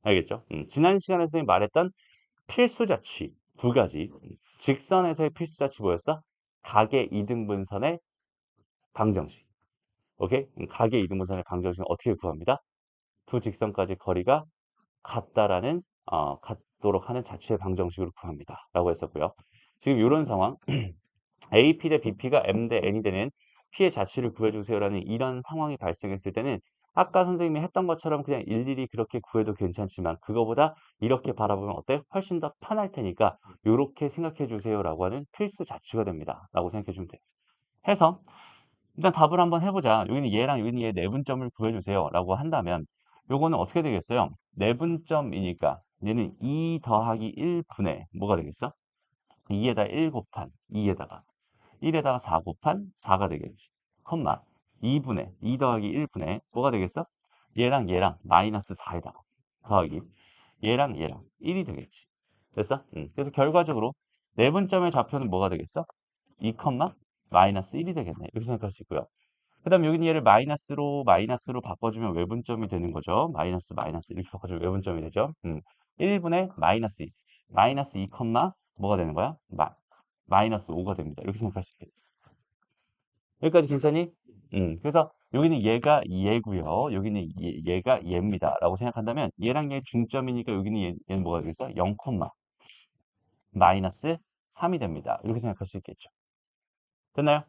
알겠죠? 지난 시간에 선생님이 말했던 필수자취 두 가지. 직선에서의 필수자취 뭐였어? 각의 이등분선의 방정식. 오케이? 각의 이등분선의 방정식은 어떻게 구합니다? 두 직선까지 거리가 같다라는 같도록 하는 자취의 방정식으로 구합니다. 라고 했었고요. 지금 이런 상황 AP 대 BP가 M 대 N이 되는 P의 자취를 구해주세요라는 이런 상황이 발생했을 때는 아까 선생님이 했던 것처럼 그냥 일일이 그렇게 구해도 괜찮지만 그거보다 이렇게 바라보면 어때? 훨씬 더 편할 테니까 이렇게 생각해 주세요라고 하는 필수 자취가 됩니다. 라고 생각해 주면 돼요. 해서 일단 답을 한번 해보자. 여기는 얘랑 여기는 얘 내분점을 구해주세요. 라고 한다면 요거는 어떻게 되겠어요? 내분점이니까 얘는 2 더하기 1분의 뭐가 되겠어? 2에다 1 곱한 2에다가 1에다가 4 곱한 4가 되겠지. 컴마 2분의 2 더하기 1분의 뭐가 되겠어? 얘랑 마이너스 4에다가 더하기 얘랑 1이 되겠지. 됐어? 그래서 결과적으로 내분점의 좌표는 뭐가 되겠어? 2 마이너스 1이 되겠네. 이렇게 생각할 수 있고요. 그 다음 여기는 얘를 마이너스로 바꿔주면 외분점이 되는 거죠. 마이너스 이렇게 바꿔주면 외분점이 되죠. 1분의 마이너스 2. 마이너스 2 뭐가 되는 거야? 마이너스 5가 됩니다. 이렇게 생각할 수 있겠다. 여기까지 괜찮니? 그래서 여기는 얘가 얘고요. 여기는 얘가 얘입니다. 라고 생각한다면 얘랑 얘 중점이니까 여기는 얘는 뭐가 되겠어? 0, 마이너스 3이 됩니다. 이렇게 생각할 수 있겠죠. 됐나요?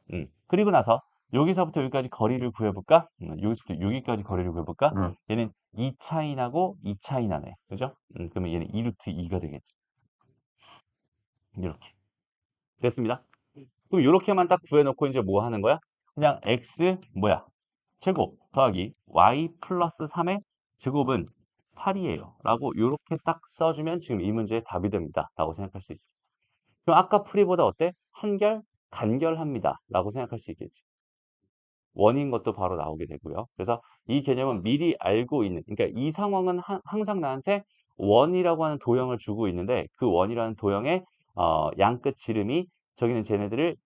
그리고 나서 여기서부터 여기까지 거리를 구해볼까? 여기서부터 여기까지 거리를 구해볼까? 얘는 2차이 나고 2차이 나네. 그죠? 그러면 얘는 2루트 2가 되겠지. 이렇게. 됐습니다. 그럼 이렇게만 딱 구해놓고 이제 뭐 하는 거야? 그냥 x 뭐야? 제곱 더하기 y 플러스 3의 제곱은 8이에요. 라고 이렇게 딱 써주면 지금 이 문제의 답이 됩니다. 라고 생각할 수 있어. 그럼 아까 풀이보다 어때? 한결 간결합니다. 라고 생각할 수 있겠지. 원인 것도 바로 나오게 되고요. 그래서 이 개념은 미리 알고 있는, 그러니까 이 상황은 항상 나한테 원이라고 하는 도형을 주고 있는데 그 원이라는 도형의 양끝 지름이 저기는 쟤네들을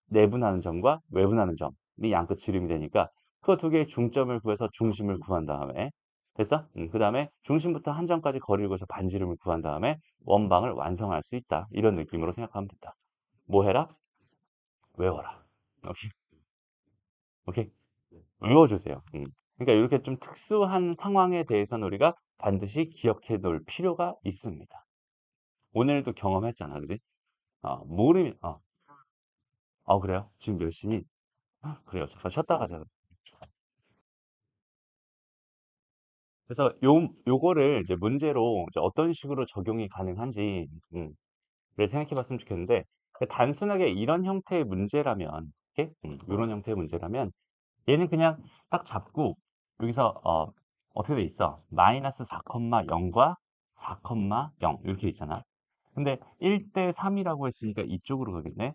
내분하는 점과 외분하는 점이 양끝 지름이 되니까 그 두 개의 중점을 구해서 중심을 구한 다음에 됐어? 그 다음에 중심부터 한 점까지 거리를 구해서 반지름을 구한 다음에 원방을 완성할 수 있다. 이런 느낌으로 생각하면 된다. 뭐 해라? 외워라. 오케이. 오케이. 외워주세요. 그러니까 이렇게 좀 특수한 상황에 대해서는 우리가 반드시 기억해 놓을 필요가 있습니다. 오늘도 경험했잖아, 그지? 모르면, 그래요? 지금 열심히, 그래요. 잠깐 쉬었다 가자. 그래서 요거를 이제 문제로 이제 어떤 식으로 적용이 가능한지, 를 생각해 봤으면 좋겠는데, 단순하게 이런 형태의 문제라면, 이렇게? 이런 형태의 문제라면, 얘는 그냥 딱 잡고 여기서 어떻게 돼 있어? 마이너스 4,0과 4,0 이렇게 있잖아. 근데 1대 3이라고 했으니까 이쪽으로 가겠네.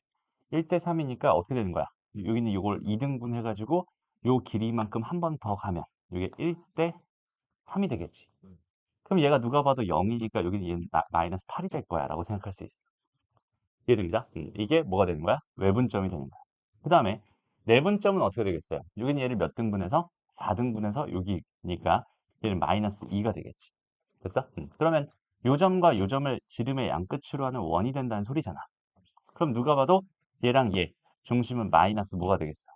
1대 3이니까 어떻게 되는 거야? 여기는 이걸 2등분 해가지고 요 길이만큼 한 번 더 가면 이게 1대 3이 되겠지. 그럼 얘가 누가 봐도 0이니까 여기는 얘는 마이너스 8이 될 거야 라고 생각할 수 있어. 이해됩니다? 이게 뭐가 되는 거야? 외분점이 되는 거야. 그 다음에 내분점은 어떻게 되겠어요? 여기는 얘를 몇 등분해서 4등분해서 여기니까 얘는 마이너스 2가 되겠지. 됐어? 그러면 요 점과 요 점을 지름의 양끝으로 하는 원이 된다는 소리잖아. 그럼 누가 봐도 얘랑 얘 중심은 마이너스 뭐가 되겠어?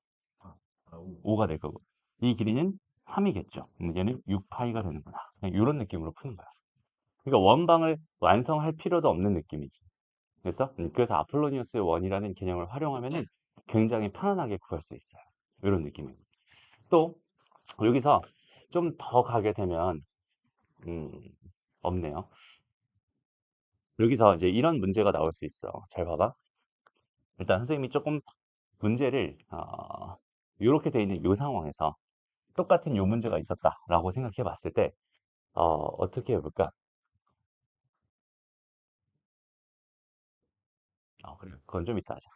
5가 될 거고 이 길이는 3이겠죠. 얘는 6파이가 되는구나. 그냥 이런 느낌으로 푸는 거야. 그러니까 원방을 완성할 필요도 없는 느낌이지. 그래서 아폴로니우스의 원이라는 개념을 활용하면은 굉장히 편안하게 구할 수 있어요. 이런 느낌입니다. 또 여기서 좀 더 가게 되면 음, 없네요. 여기서 이제 이런 문제가 나올 수 있어. 잘 봐봐. 일단 선생님이 조금 문제를 이렇게 돼 있는 이 상황에서 똑같은 요 문제가 있었다라고 생각해 봤을 때 어떻게 해볼까? 그래. 그건 좀 이따 하자.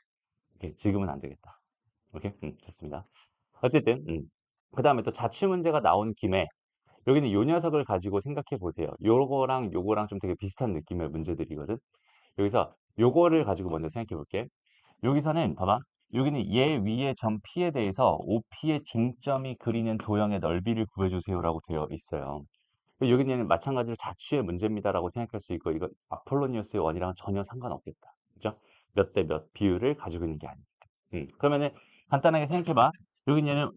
오케이, 지금은 안 되겠다. 오케이, 좋습니다. 어쨌든, 그 다음에 또 자취 문제가 나온 김에 여기는 요 녀석을 가지고 생각해 보세요. 요거랑 요거랑 좀 되게 비슷한 느낌의 문제들이거든. 여기서 요거를 가지고 먼저 생각해 볼게. 여기서는 봐봐. 여기는 얘 위의 점 P에 대해서 OP의 중점이 그리는 도형의 넓이를 구해주세요라고 되어 있어요. 여기는 마찬가지로 자취의 문제입니다라고 생각할 수 있고 이건 아폴로니우스의 원이랑은 전혀 상관없겠다. 그죠? 몇 대 몇 비율을 가지고 있는 게 아니니까. 그러면은 간단하게 생각해봐. 여기 얘는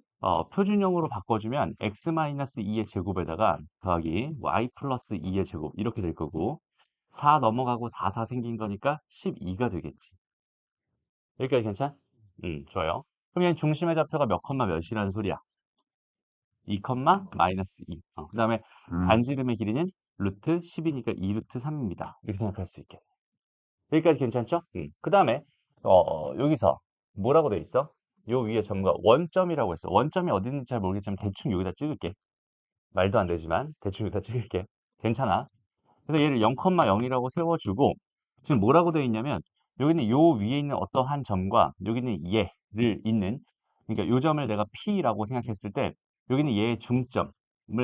표준형으로 바꿔주면 x-2의 제곱에다가 더하기 y 플러스 2의 제곱 이렇게 될 거고 4 넘어가고 4, 4 생긴 거니까 12가 되겠지. 여기까지 괜찮? 좋아요. 그럼 얘는 중심의 좌표가 몇 컴마 몇이라는 소리야? 2 컴마 마이너스 2. 그 다음에 반지름의 길이는 루트 10이니까 2 루트 3입니다. 이렇게 생각할 수 있게. 여기까지 괜찮죠? 그 다음에 여기서 뭐라고 돼 있어? 요 위에 점과 원점이라고 했어. 원점이 어디 있는지 잘 모르겠지만 대충 여기다 찍을게. 말도 안 되지만 대충 여기다 찍을게. 괜찮아. 그래서 얘를 0,0이라고 세워주고 지금 뭐라고 되어 있냐면 여기는 요 위에 있는 어떠한 점과 여기는 얘를 있는 그러니까 요 점을 내가 P라고 생각했을 때 여기는 얘의 중점을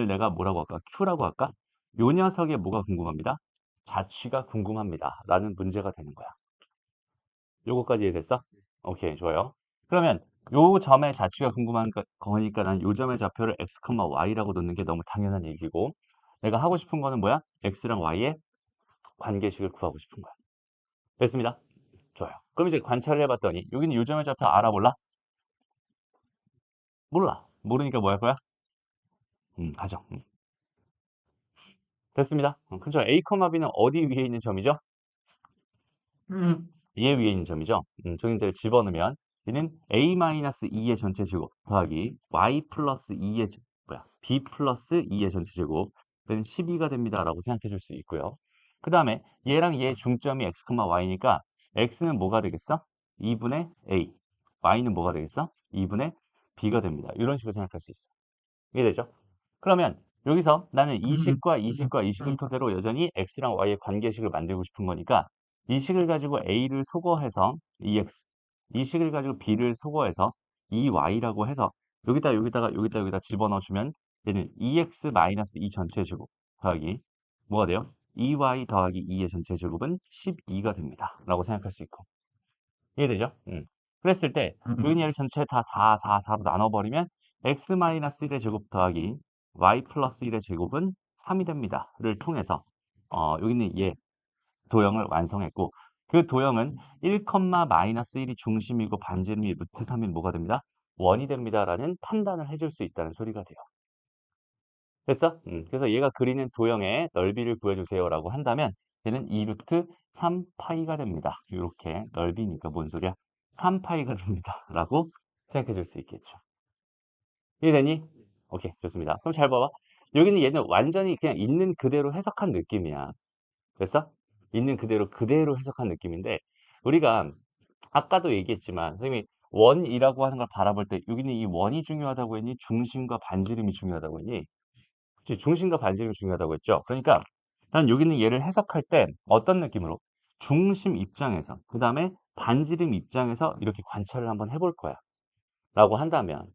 내가 뭐라고 할까? Q라고 할까? 요 녀석의 뭐가 궁금합니다. 자취가 궁금합니다. 라는 문제가 되는 거야. 요거까지 이해됐어? 오케이, 좋아요. 그러면 요 점의 자취가 궁금한 거니까 난 요 점의 좌표를 x, y라고 놓는 게 너무 당연한 얘기고 내가 하고 싶은 거는 뭐야? x랑 y의 관계식을 구하고 싶은 거야. 됐습니다. 좋아요. 그럼 이제 관찰을 해봤더니 여기는 요 점의 좌표 알아 몰라? 몰라. 모르니까 뭐 할 거야? 가정. 됐습니다. 그렇죠. A, B는 어디 위에 있는 점이죠? 얘 위에 있는 점이죠. 저기 이제 집어넣으면 얘는 a-2의 전체 제곱 더하기 y 플러스 2의 b 플러스 2의 전체 제곱 는 12가 됩니다. 라고 생각해 줄 수 있고요. 그 다음에 얘랑 얘 중점이 x, y니까 x는 뭐가 되겠어? 2분의 a, y는 뭐가 되겠어? 2분의 b가 됩니다. 이런 식으로 생각할 수 있어. 이해되죠? 그러면 여기서 나는 이 식과 이 식과 이 식을 토대로 여전히 x랑 y의 관계식을 만들고 싶은 거니까 이 식을 가지고 a를 소거해서 2x, 이 식을 가지고 b를 소거해서 2y라고 해서 여기다 집어넣어주면 얘는 2x-2 전체 제곱 더하기 뭐가 돼요? 2y 더하기 2의 전체 제곱은 12가 됩니다. 라고 생각할 수 있고 이해되죠? 그랬을 때 여기 얘를 전체 다 4, 4, 4로 나눠버리면 x-1의 제곱 더하기 y 플러스 1의 제곱은 3이 됩니다. 를 통해서 여기는 얘 도형을 완성했고 그 도형은 1, 마이너스 1이 중심이고 반지름이 루트 3인 뭐가 됩니다? 원이 됩니다. 라는 판단을 해줄 수 있다는 소리가 돼요. 됐어? 그래서 얘가 그리는 도형의 넓이를 구해주세요 라고 한다면 얘는 2 루트 3파이가 됩니다. 이렇게 넓이니까 뭔 소리야? 3파이가 됩니다. 라고 생각해 줄 수 있겠죠. 이해되니? 오케이, 좋습니다. 그럼 잘 봐봐. 여기는 얘는 완전히 그냥 있는 그대로 해석한 느낌이야. 됐어? 있는 그대로 해석한 느낌인데 우리가 아까도 얘기했지만 선생님이 원이라고 하는 걸 바라볼 때 여기는 이 원이 중요하다고 했니? 중심과 반지름이 중요하다고 했니? 그치, 중심과 반지름이 중요하다고 했죠. 그러니까 난 여기는 얘를 해석할 때 어떤 느낌으로 중심 입장에서 그 다음에 반지름 입장에서 이렇게 관찰을 한번 해볼 거야. 라고 한다면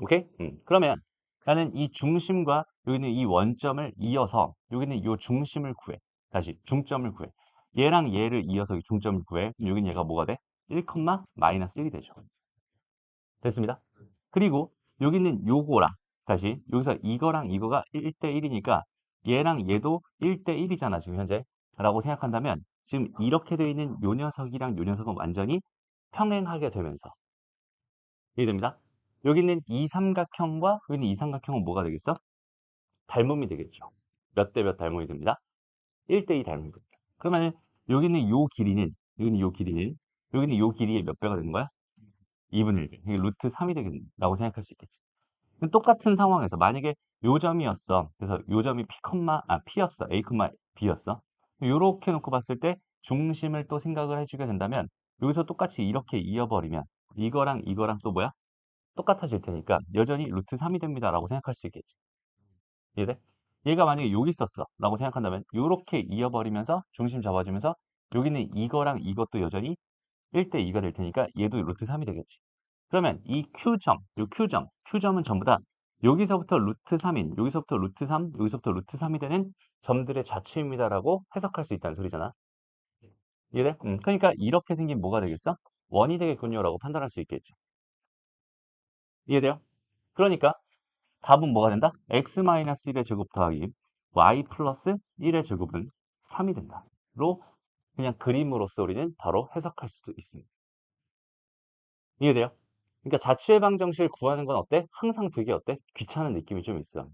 오케이? 그러면 나는 이 중심과 여기는 이 원점을 이어서 여기는 이 중심을 구해. 다시 중점을 구해. 얘랑 얘를 이어서 이 중점을 구해. 그럼 여기는 얘가 뭐가 돼? 1, 마이너스 1이 되죠. 됐습니다. 그리고 여기는 요거랑 다시 여기서 이거랑 이거가 1대 1이니까 얘랑 얘도 1대 1이잖아 지금 현재 라고 생각한다면 지금 이렇게 되어 있는 요 녀석이랑 요 녀석은 완전히 평행하게 되면서 이해됩니다. 여기는 이 삼각형과 여기는 이 삼각형은 뭐가 되겠어? 닮음이 되겠죠. 몇 대 몇 닮음이 됩니다. 1대 2 닮음이 됩니다. 그러면 여기는 요 길이는 여기는 요 길이는 여기는 요 길이의 몇 배가 되는 거야? 2분의 1배. 이게 루트 3이 되겠다고 생각할 수 있겠지. 똑같은 상황에서 만약에 요 점이었어. 그래서 요 점이 P였어. A, B였어. 요렇게 놓고 봤을 때 중심을 또 생각을 해주게 된다면 여기서 똑같이 이렇게 이어버리면 이거랑 이거랑 또 뭐야? 똑같아질 테니까 여전히 루트 3이 됩니다. 라고 생각할 수 있겠지. 이해돼? 얘가 만약에 여기 있었어. 라고 생각한다면 요렇게 이어버리면서 중심 잡아주면서 여기는 이거랑 이것도 여전히 1대 2가 될 테니까 얘도 루트 3이 되겠지. 그러면 이 Q점, 요 Q점은 전부 다 여기서부터 루트 3인, 여기서부터 루트 3, 여기서부터 루트 3이 되는 점들의 자체입니다라고 해석할 수 있다는 소리잖아. 이해돼? 그러니까 이렇게 생긴 뭐가 되겠어? 원이 되겠군요라고 판단할 수 있겠지. 이해돼요? 그러니까 답은 뭐가 된다? x-1의 제곱 더하기 y 플러스 1의 제곱은 3이 된다. 로 그냥 그림으로써 우리는 바로 해석할 수도 있습니다. 이해돼요? 그러니까 자취해방 정식을 구하는 건 어때? 항상 되게 어때? 귀찮은 느낌이 좀 있어.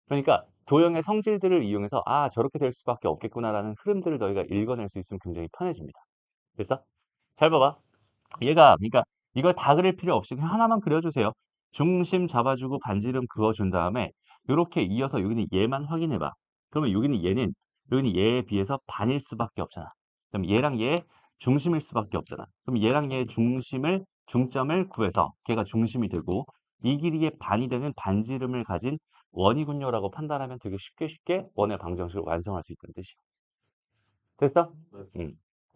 그러니까 도형의 성질들을 이용해서 아 저렇게 될 수밖에 없겠구나라는 흐름들을 너희가 읽어낼 수 있으면 굉장히 편해집니다. 그래서 잘 봐봐. 얘가 그러니까 이걸 다 그릴 필요 없이 그냥 하나만 그려주세요. 중심 잡아주고 반지름 그어준 다음에 이렇게 이어서 여기는 얘만 확인해봐. 그러면 여기는 얘에 비해서 반일 수밖에 없잖아. 그럼 얘랑 얘 중심일 수밖에 없잖아. 그럼 얘랑 얘의 중점을 구해서 걔가 중심이 되고 이 길이의 반이 되는 반지름을 가진 원이군요라고 판단하면 되게 쉽게 원의 방정식을 완성할 수 있다는 뜻이야. 됐어?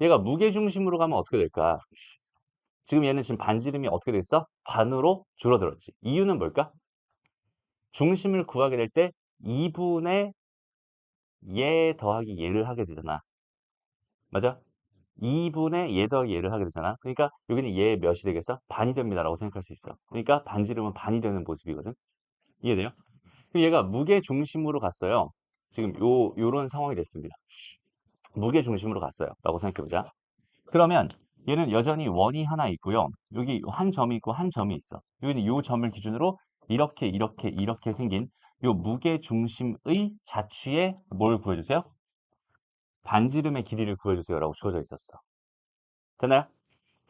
얘가 무게중심으로 가면 어떻게 될까? 지금 얘는 지금 반지름이 어떻게 됐어? 반으로 줄어들었지. 이유는 뭘까? 중심을 구하게 될 때 2분의 얘 더하기 얘를 하게 되잖아. 맞아? 2분의 얘 더하기 얘를 하게 되잖아. 그러니까 여기는 얘 몇이 되겠어? 반이 됩니다라고 생각할 수 있어. 그러니까 반지름은 반이 되는 모습이거든. 이해돼요? 그럼 얘가 무게 중심으로 갔어요. 지금 요런 상황이 됐습니다. 무게 중심으로 갔어요. 라고 생각해보자. 그러면 얘는 여전히 원이 하나 있고요. 여기 한 점이 있고 한 점이 있어. 여기는 요 점을 기준으로 이렇게 생긴 요 무게 중심의 자취에 뭘 구해주세요? 반지름의 길이를 구해주세요. 라고 주어져 있었어. 되나요?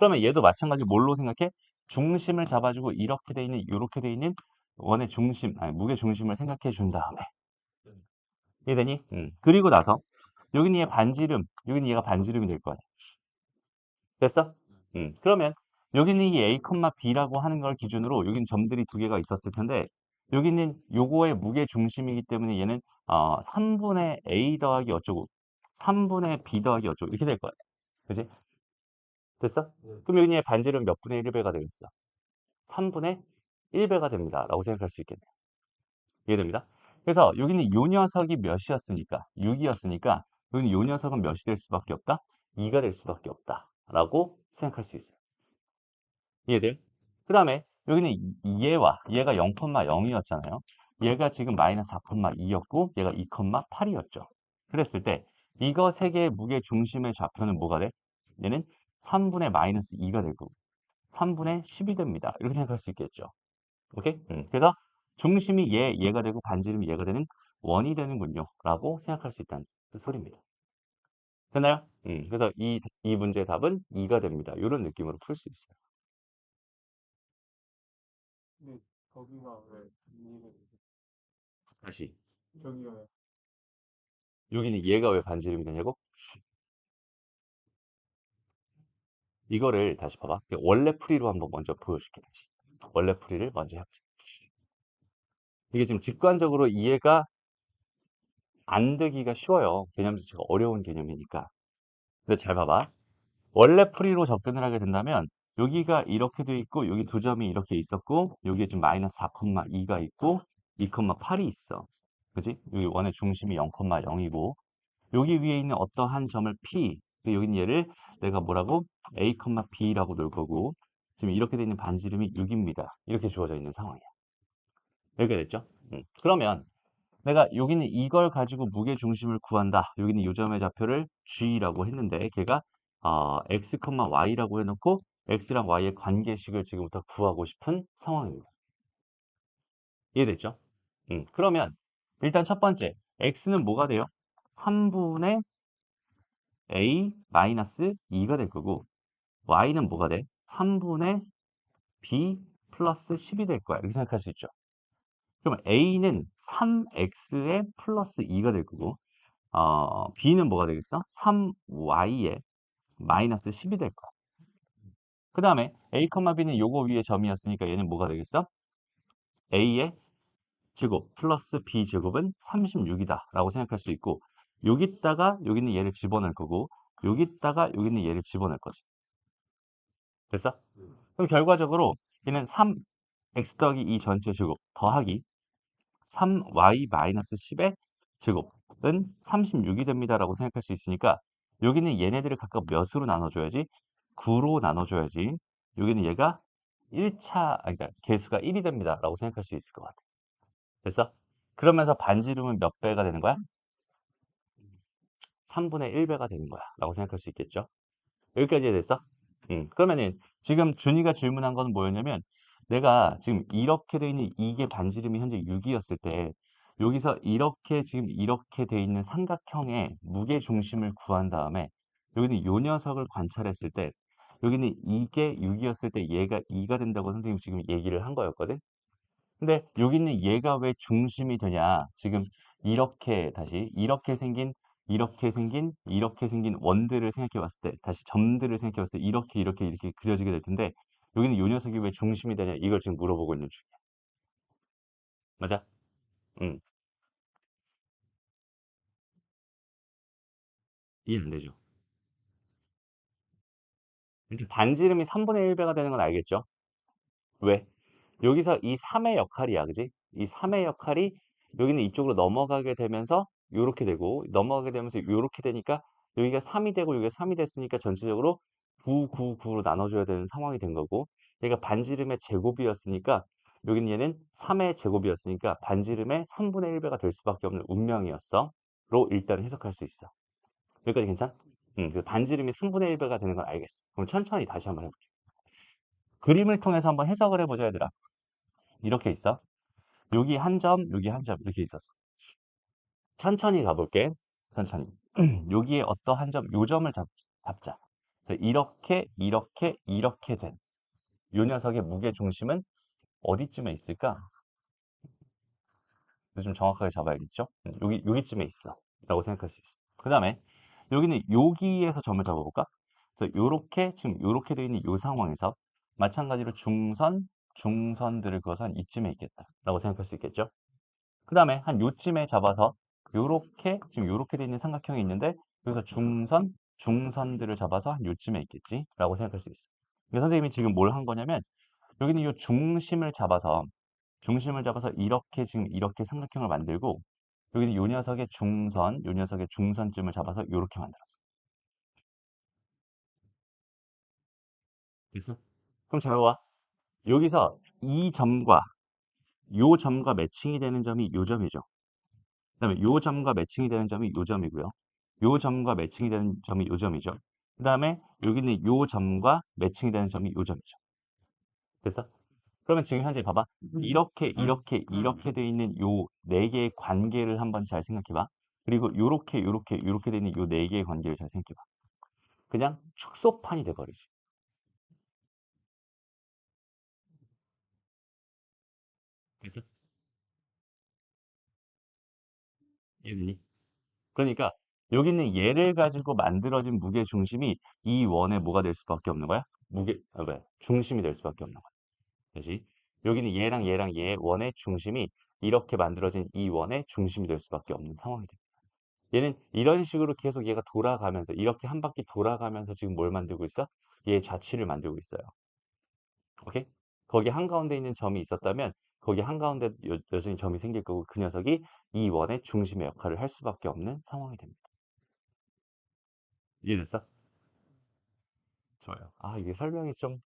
그러면 얘도 마찬가지로 뭘로 생각해? 중심을 잡아주고 이렇게 돼 있는, 이렇게 돼 있는 원의 중심, 아니, 무게 중심을 생각해 준 다음에. 이해되니? 그리고 나서 여기는 얘 반지름, 여기는 얘가 반지름이 될 거야. 됐어? 그러면 여기는 이 A, B라고 하는 걸 기준으로 여기는 점들이 두 개가 있었을 텐데 여기는 요거의 무게 중심이기 때문에 얘는 3분의 A 더하기 어쩌고 3분의 B 더하기 어쩌고 이렇게 될 거야. 그지? 됐어? 그럼 여기는 얘 반지름 몇 분의 1배가 되겠어? 3분의 1배가 됩니다. 라고 생각할 수 있겠네. 이해됩니다? 그래서 여기는 요 녀석이 몇이었으니까 6이었으니까 여기는 요 녀석은 몇이 될 수밖에 없다? 2가 될 수밖에 없다. 라고 생각할 수 있어요. 이해돼요? 그 다음에 여기는 얘가 0,0이었잖아요. 얘가 지금 마이너스 4,2였고 얘가 2,8이었죠. 그랬을 때 이거 세 개의 무게 중심의 좌표는 뭐가 돼? 얘는 3분의 마이너스 2가 되고 3분의 10이 됩니다. 이렇게 생각할 수 있겠죠. 오케이? 그래서 중심이 얘가 되고 반지름이 얘가 되는 원이 되는군요. 라고 생각할 수 있다는 소리입니다. 됐나요? 그래서 이 문제의 답은 2가 됩니다. 이런 느낌으로 풀 수 있어요. 근데 거기가 왜 다시 저기가 왜? 여기는 얘가 왜 반지름이 되냐고? 이거를 다시 봐봐. 원래 풀이로 한번 먼저 보여줄게. 다시. 원래 풀이를 먼저 해보자. 이게 지금 직관적으로 이해가 안 되기가 쉬워요. 개념 자체가 어려운 개념이니까. 근데 잘 봐봐. 원래 풀이로 접근을 하게 된다면 여기가 이렇게 돼 있고 여기 두 점이 이렇게 있었고 여기에 좀 마이너스 4,2가 있고 2,8이 있어. 그지? 여기 원의 중심이 0,0이고 여기 위에 있는 어떠한 점을 P, 여기는 얘를 내가 뭐라고? A, B라고 놓을 거고 지금 이렇게 되어 있는 반지름이 6입니다. 이렇게 주어져 있는 상황이야. 이렇게 됐죠? 그러면 내가 여기는 이걸 가지고 무게 중심을 구한다. 여기는 이 점의 좌표를 G라고 했는데 걔가 X, Y라고 해놓고 X랑 Y의 관계식을 지금부터 구하고 싶은 상황입니다. 이해됐죠? 그러면 일단 첫 번째 X는 뭐가 돼요? 3분의 A 마이너스 2가 될 거고 Y는 뭐가 돼? 3분의 B 플러스 10이 될 거야. 이렇게 생각할 수 있죠. 그러면 A는 3X에 플러스 2가 될 거고 B는 뭐가 되겠어? 3Y에 마이너스 10이 될 거야. 그 다음에 A, B는 요거 위에 점이었으니까 얘는 뭐가 되겠어? A의 제곱 플러스 B 제곱은 36이다 라고 생각할 수 있고 여기다가 여기는 얘를 집어넣을 거고 여기다가 여기는 얘를 집어넣을 거지. 됐어? 그럼 결과적으로 얘는 3x 더하기 2 전체 제곱 더하기 3y-10의 제곱은 36이 됩니다라고 생각할 수 있으니까 여기는 얘네들을 각각 몇으로 나눠줘야지? 9로 나눠줘야지. 여기는 얘가 1차, 아니, 그러니까 개수가 1이 됩니다라고 생각할 수 있을 것 같아. 됐어? 그러면서 반지름은 몇 배가 되는 거야? 3분의 1배가 되는 거야. 라고 생각할 수 있겠죠? 여기까지 이해됐어? 그러면은 지금 준이가 질문한 건 뭐였냐면 내가 지금 이렇게 돼 있는 이게 반지름이 현재 6이었을 때 여기서 이렇게 지금 이렇게 돼 있는 삼각형의 무게 중심을 구한 다음에 여기는 요 녀석을 관찰했을 때 여기는 이게 6이었을 때 얘가 2가 된다고 선생님이 지금 얘기를 한 거였거든. 근데 여기는 얘가 왜 중심이 되냐? 지금 이렇게 다시 이렇게 생긴 원들을 생각해 봤을 때 다시 점들을 생각해 봤을 때 이렇게 그려지게 될 텐데 여기는 요 녀석이 왜 중심이 되냐? 이걸 지금 물어보고 있는 중이야. 맞아? 응. 이해 안 되죠? 이렇게 반지름이 3분의 1배가 되는 건 알겠죠? 왜? 여기서 이 3의 역할이야, 그지? 이 3의 역할이 여기는 이쪽으로 넘어가게 되면서 요렇게 되고 넘어가게 되면서 요렇게 되니까 여기가 3이 되고 여기가 3이 됐으니까 전체적으로 9, 9, 9로 나눠줘야 되는 상황이 된 거고 얘가 반지름의 제곱이었으니까 여기는 얘는 3의 제곱이었으니까 반지름의 3분의 1배가 될 수밖에 없는 운명이었어. 로 일단 해석할 수 있어. 여기까지 괜찮아? 그 반지름이 3분의 1배가 되는 건 알겠어. 그럼 천천히 다시 한번 해볼게. 그림을 통해서 한번 해석을 해보자, 얘들아. 이렇게 있어. 여기 한 점, 여기 한 점 이렇게 있었어. 천천히 가볼게. 천천히. 여기에 어떠한 점, 요 점을 잡자. 그래서 이렇게 된 요 녀석의 무게 중심은 어디쯤에 있을까? 좀 정확하게 잡아야겠죠? 여기쯤에 있어. 라고 생각할 수 있어. 그 다음에 여기는 여기에서 점을 잡아볼까? 그래서 요렇게, 지금 요렇게 되어 있는 요 상황에서 마찬가지로 중선들을 그어서 한 이쯤에 있겠다. 라고 생각할 수 있겠죠? 그 다음에 한 요쯤에 잡아서 요렇게, 지금 요렇게 되어 있는 삼각형이 있는데 여기서 중선들을 잡아서 한 요쯤에 있겠지? 라고 생각할 수 있어. 근데 선생님이 지금 뭘 한 거냐면 여기는 요 중심을 잡아서 이렇게 지금 이렇게 삼각형을 만들고 여기는 요 녀석의 중선점을 잡아서 이렇게 만들었어. 됐어? 그럼 잘 봐. 여기서 이 점과 요 점과 매칭이 되는 점이 요 점이죠. 그다음에 요 점과 매칭이 되는 점이 요 점이고요. 요 점과 매칭이 되는 점이 요 점이죠. 그다음에 여기는 요 점과 매칭이 되는 점이 요 점이죠. 됐어? 그러면 지금 현재 봐봐. 이렇게 돼 있는 요 네 개의 관계를 한번 잘 생각해 봐. 그리고 요렇게 돼 있는 요 네 개의 관계를 잘 생각해 봐. 그냥 축소판이 돼 버리지. 그래서 이해됐니? 그러니까 여기는 얘를 가지고 만들어진 무게 중심이 이 원의 뭐가 될 수밖에 없는 거야? 왜? 중심이 될 수밖에 없는 거야. 그지? 여기는 얘랑 얘의 원의 중심이 이렇게 만들어진 이 원의 중심이 될 수밖에 없는 상황이 돼. 얘는 이런 식으로 계속 얘가 돌아가면서 이렇게 한 바퀴 돌아가면서 지금 뭘 만들고 있어? 얘 좌치를 만들고 있어요. 오케이? 거기 한가운데 있는 점이 있었다면 거기 한가운데 여전히 점이 생길 거고 그 녀석이 이 원의 중심의 역할을 할 수밖에 없는 상황이 됩니다. 이해됐어? 좋아요. 아, 이게 설명이 좀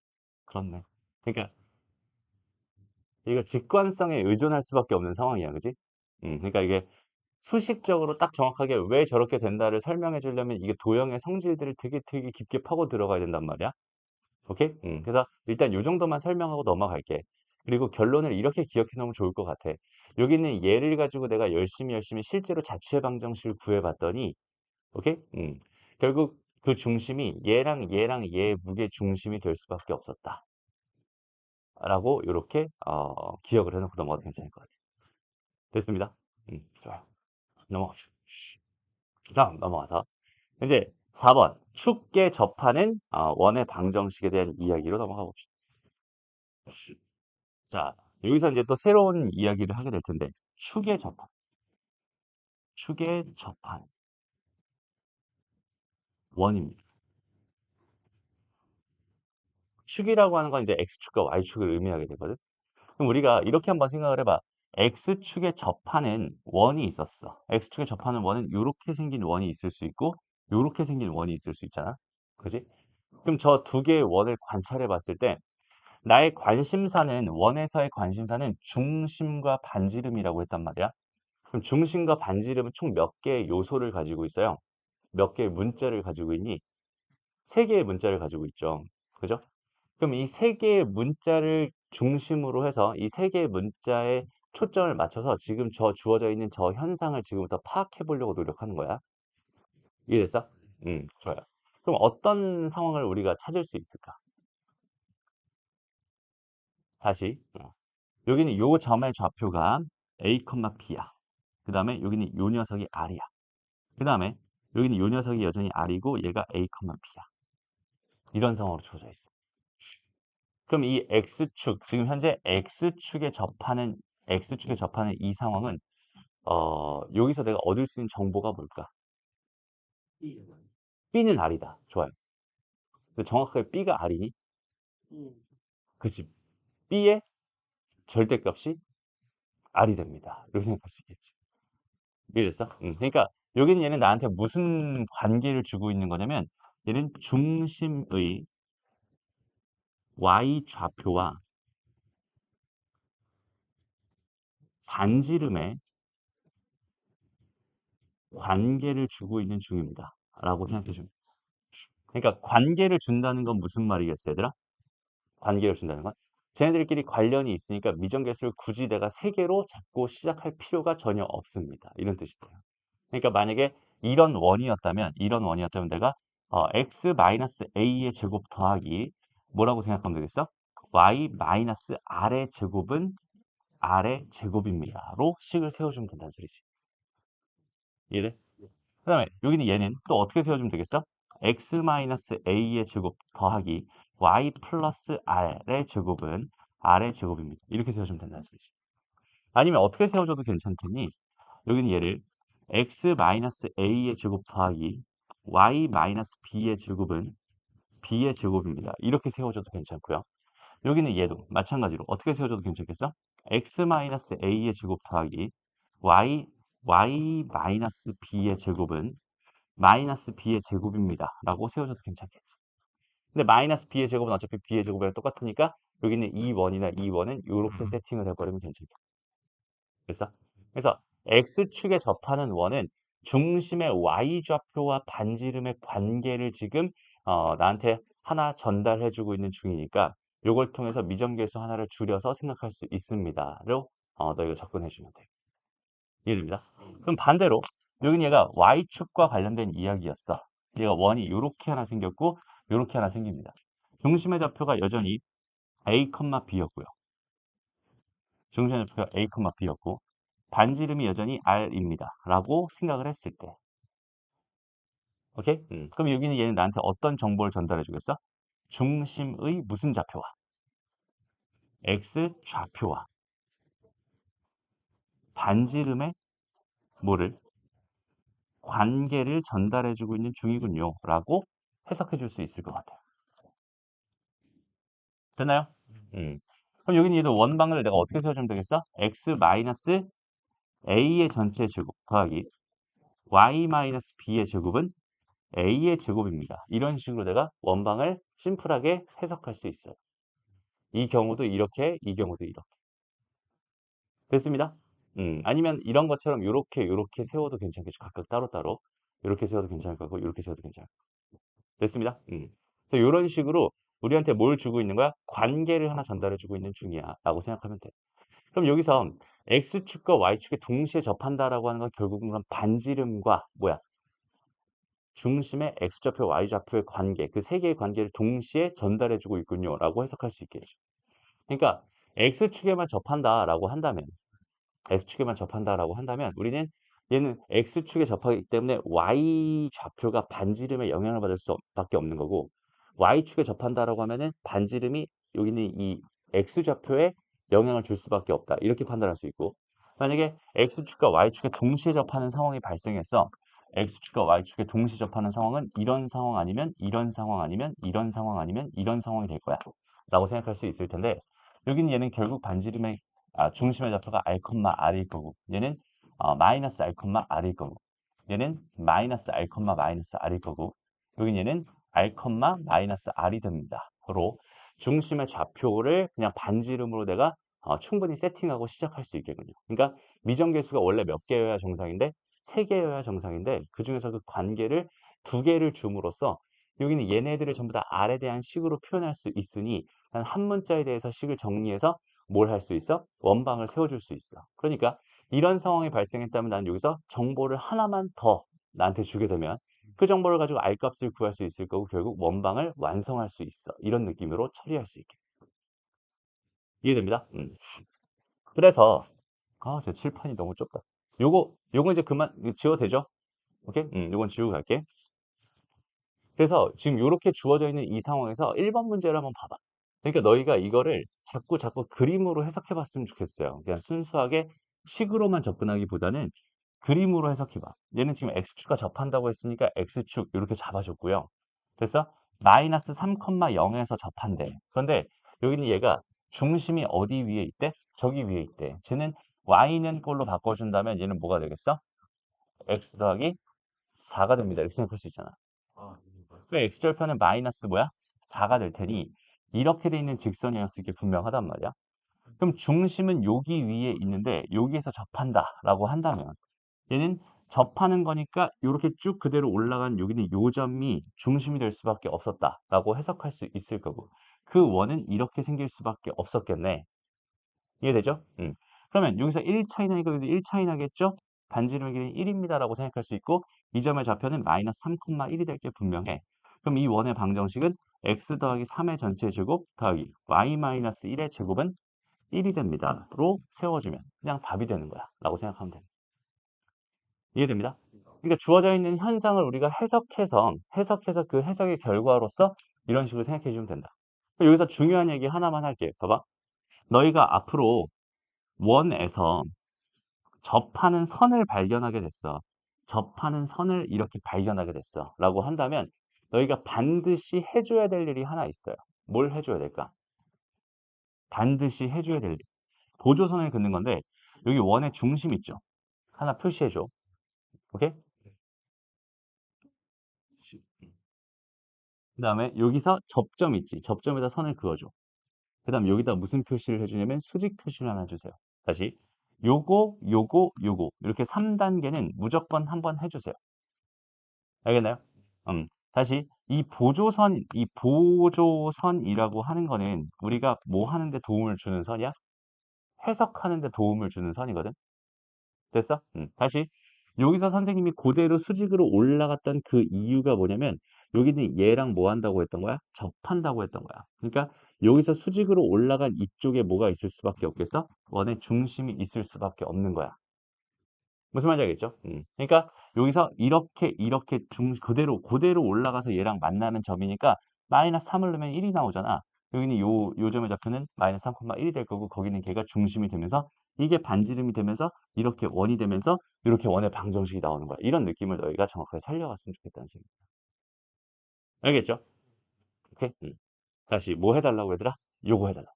그렇네. 그러니까 이거 직관성에 의존할 수밖에 없는 상황이야, 그지? 그러니까 이게 수식적으로 딱 정확하게 왜 저렇게 된다를 설명해 주려면 이게 도형의 성질들을 되게 깊게 파고 들어가야 된단 말이야. 오케이? 그래서 일단 요 정도만 설명하고 넘어갈게. 그리고 결론을 이렇게 기억해 놓으면 좋을 것 같아. 여기는 얘를 가지고 내가 열심히 실제로 자취의 방정식을 구해봤더니, 오케이? 결국 그 중심이 얘랑 얘의 무게 중심이 될 수밖에 없었다. 라고 이렇게 기억을 해놓고 넘어가도 괜찮을 것 같아요. 됐습니다. 좋아요. 넘어갑시다. 다음 넘어가서 이제 4번 축에 접하는 원의 방정식에 대한 이야기로 넘어가 봅시다. 자, 여기서 이제 또 새로운 이야기를 하게 될 텐데 축에 접한 원입니다. 축이라고 하는 건 이제 x축과 y축을 의미하게 되거든. 그럼 우리가 이렇게 한번 생각을 해봐. x축에 접하는 원이 있었어. x축에 접하는 원은 이렇게 생긴 원이 있을 수 있고 이렇게 생긴 원이 있을 수 있잖아. 그지? 그럼 저 두 개의 원을 관찰해 봤을 때 나의 관심사는 원에서의 관심사는 중심과 반지름이라고 했단 말이야. 그럼 중심과 반지름은 총 몇 개의 요소를 가지고 있어요? 몇 개의 문자를 가지고 있니? 세 개의 문자를 가지고 있죠. 그죠? 그럼 이 세 개의 문자를 중심으로 해서 이 세 개의 문자에 초점을 맞춰서 지금 저 주어져 있는 저 현상을 지금부터 파악해 보려고 노력하는 거야. 이해됐어? 좋아요. 그럼 어떤 상황을 우리가 찾을 수 있을까? 다시. 여기는 요 점의 좌표가 A, P야. 그 다음에 여기는 요 녀석이 R이야. 그 다음에 여기는 요 녀석이 여전히 R이고 얘가 A, P야. 이런 상황으로 주어져 있어. 그럼 이 X축, 지금 현재 X축에 접하는 이 상황은, 여기서 내가 얻을 수 있는 정보가 뭘까? B는 R이다. 좋아요. 근데 정확하게 B가 R이니? 그치. B의 절대값이 R이 됩니다. 이렇게 생각할 수 있겠지. 이해됐어? 그러니까 여기는 얘는 나한테 무슨 관계를 주고 있는 거냐면 얘는 중심의 Y 좌표와 반지름의 관계를 주고 있는 중입니다. 라고 생각해 줍니다. 그러니까 관계를 준다는 건 무슨 말이겠어, 얘들아? 관계를 준다는 건? 쟤네들끼리 관련이 있으니까 미정계수를 굳이 내가 세 개로 잡고 시작할 필요가 전혀 없습니다. 이런 뜻이에요. 그러니까 만약에 이런 원이었다면 내가 x 마이너스 a의 제곱 더하기 뭐라고 생각하면 되겠어? y 마이너스 r의 제곱은 r의 제곱입니다로 식을 세워주면 된다는 소리지. 이해돼? 그 다음에 여기는 얘는 또 어떻게 세워주면 되겠어? x 마이너스 a의 제곱 더하기 y 플러스 r의 제곱은 r의 제곱입니다. 이렇게 세워주면 된다는 소리지. 아니면 어떻게 세워줘도 괜찮겠니? 여기는 얘를 x 마이너스 a의 제곱 더하기 y 마이너스 b의 제곱은 b의 제곱입니다. 이렇게 세워줘도 괜찮고요. 여기는 얘도 마찬가지로 어떻게 세워줘도 괜찮겠어? x 마이너스 a의 제곱 더하기 y 마이너스 b의 제곱은 마이너스 b의 제곱입니다. 라고 세워줘도 괜찮겠지. 근데 마이너스 b의 제곱은 어차피 b의 제곱이랑 똑같으니까 여기는 2원이나 2원은 이렇게 세팅을 해버리면 괜찮겠다. 됐어? 그래서 x축에 접하는 원은 중심의 y좌표와 반지름의 관계를 지금 나한테 하나 전달해주고 있는 중이니까 이걸 통해서 미정계수 하나를 줄여서 생각할 수 있습니다로 너희가 접근해주면 돼. 이해됩니다? 그럼 반대로 여기는 얘가 y축과 관련된 이야기였어. 얘가 원이 이렇게 하나 생겼고 이렇게 하나 생깁니다. 중심의 좌표가 여전히 a, b였고요. 중심의 좌표가 a, b였고 반지름이 여전히 r입니다. 라고 생각을 했을 때 오케이? 그럼 여기는 얘는 나한테 어떤 정보를 전달해 주겠어? 중심의 무슨 좌표와 x 좌표와 반지름의 뭐를 관계를 전달해 주고 있는 중이군요. 라고 해석해 줄 수 있을 것 같아요. 됐나요? 그럼 여기는 얘도 원방을 내가 어떻게 세워주면 되겠어? x 마이너스 a의 전체 제곱 더하기 y 마이너스 b의 제곱은 a의 제곱입니다. 이런 식으로 내가 원방을 심플하게 해석할 수 있어요. 이 경우도 이렇게, 이 경우도 이렇게. 됐습니다. 아니면 이런 것처럼 요렇게 세워도 괜찮겠죠. 각각 따로따로. 이렇게 세워도 괜찮을 거고, 이렇게 세워도 괜찮을 거고. 됐습니다. 그래서 이런 식으로 우리한테 뭘 주고 있는 거야? 관계를 하나 전달해 주고 있는 중이야. 라고 생각하면 돼. 그럼 여기서 X축과 Y축에 동시에 접한다라고 하는 건 결국은 그런 반지름과 뭐야? 중심의 X좌표, Y좌표의 관계, 그 세 개의 관계를 동시에 전달해 주고 있군요. 라고 해석할 수 있겠죠. 그러니까 X축에만 접한다라고 한다면 X축에만 접한다라고 한다면 우리는 얘는 X축에 접하기 때문에 Y 좌표가 반지름에 영향을 받을 수밖에 없는 거고 Y축에 접한다라고 하면은 반지름이 여기는 이 X좌표에 영향을 줄 수밖에 없다. 이렇게 판단할 수 있고 만약에 X축과 Y축에 동시에 접하는 상황이 발생했어. X축과 Y축에 동시에 접하는 상황은 이런 상황 아니면 이런 상황 아니면 이런 상황 아니면 이런 상황이 될 거야. 라고 생각할 수 있을 텐데 여기는 얘는 결국 반지름의 중심의 좌표가 r, r일 거고 얘는 마이너스 r, r일 거고 얘는 마이너스 r, 마이너스 r일 거고 여긴 얘는 r, 마이너스 r이 됩니다. 로 중심의 좌표를 그냥 반지름으로 내가 충분히 세팅하고 시작할 수 있겠군요. 그러니까 미정계수가 원래 몇 개여야 정상인데 세 개여야 정상인데 그중에서 그 관계를 두 개를 줌으로써 여기는 얘네들을 전부 다 r에 대한 식으로 표현할 수 있으니 한 문자에 대해서 식을 정리해서 뭘 할 수 있어? 원방을 세워줄 수 있어. 그러니까 이런 상황이 발생했다면 나는 여기서 정보를 하나만 더 나한테 주게 되면 그 정보를 가지고 R 값을 구할 수 있을 거고 결국 원방을 완성할 수 있어. 이런 느낌으로 처리할 수 있게. 이해됩니다? 그래서 제 칠판이 너무 좁다. 요거 이제 그만 지워도 되죠? 오케이? 요건 지우고 갈게. 그래서 지금 이렇게 주어져 있는 이 상황에서 1번 문제를 한번 봐봐. 그러니까 너희가 이거를 자꾸 그림으로 해석해 봤으면 좋겠어요. 그냥 순수하게 식으로만 접근하기보다는 그림으로 해석해 봐. 얘는 지금 X축과 접한다고 했으니까 X축 이렇게 잡아줬고요. 됐어? 마이너스 3,0에서 접한대. 그런데 여기는 얘가 중심이 어디 위에 있대? 저기 위에 있대. 쟤는 Y는 꼴로 바꿔준다면 얘는 뭐가 되겠어? X 더하기 4가 됩니다. 이렇게 생각할 수 있잖아. 그 X절편은 마이너스 뭐야? 4가 될 테니 이렇게 돼 있는 직선이었을 게 분명하단 말이야. 그럼 중심은 여기 위에 있는데 여기에서 접한다라고 한다면 얘는 접하는 거니까 이렇게 쭉 그대로 올라간 여기는 요 점이 중심이 될 수밖에 없었다라고 해석할 수 있을 거고 그 원은 이렇게 생길 수밖에 없었겠네. 이해되죠? 그러면 여기서 1차이 나니까 여기도 1차이 나겠죠? 반지름의 길이는 1입니다라고 생각할 수 있고 이 점의 좌표는 마이너스 3,1이 될 게 분명해. 그럼 이 원의 방정식은 x 더하기 3의 전체 제곱 더하기 y-1의 제곱은 1이 됩니다. 로 세워주면 그냥 답이 되는 거야. 라고 생각하면 됩니다. 이해됩니다? 그러니까 주어져 있는 현상을 우리가 해석해서 그 해석의 결과로서 이런 식으로 생각해 주면 된다. 여기서 중요한 얘기 하나만 할게. 봐봐. 너희가 앞으로 원에서 접하는 선을 발견하게 됐어. 접하는 선을 이렇게 발견하게 됐어. 라고 한다면 너희가 반드시 해줘야 될 일이 하나 있어요. 뭘 해줘야 될까? 반드시 해줘야 될 일. 보조선을 긋는 건데 여기 원의 중심 있죠? 하나 표시해줘. 오케이? 그 다음에 여기서 접점 있지. 접점에다 선을 그어줘. 그 다음 여기다 무슨 표시를 해주냐면 수직 표시를 하나 주세요. 다시 요거 이렇게 3단계는 무조건 한번 해주세요. 알겠나요? 다시 이 보조선이라고 하는 거는 우리가 뭐 하는데 도움을 주는 선이야? 해석하는데 도움을 주는 선이거든. 됐어? 다시 여기서 선생님이 그대로 수직으로 올라갔던 그 이유가 뭐냐면 여기는 얘랑 뭐 한다고 했던 거야? 접한다고 했던 거야. 그러니까 여기서 수직으로 올라간 이쪽에 뭐가 있을 수밖에 없겠어? 원의 중심이 있을 수밖에 없는 거야. 무슨 말인지 알겠죠? 그러니까 여기서 이렇게 그대로 올라가서 얘랑 만나는 점이니까 마이너스 3을 넣으면 1이 나오잖아. 여기는 요 점의 좌표는 마이너스 3,1이 될 거고 거기는 걔가 중심이 되면서 이게 반지름이 되면서 이렇게 원이 되면서 이렇게 원의 방정식이 나오는 거야. 이런 느낌을 너희가 정확하게 살려갔으면 좋겠다는 생각. 알겠죠? 오케이? 다시 뭐 해달라고 얘들아? 요거 해달라.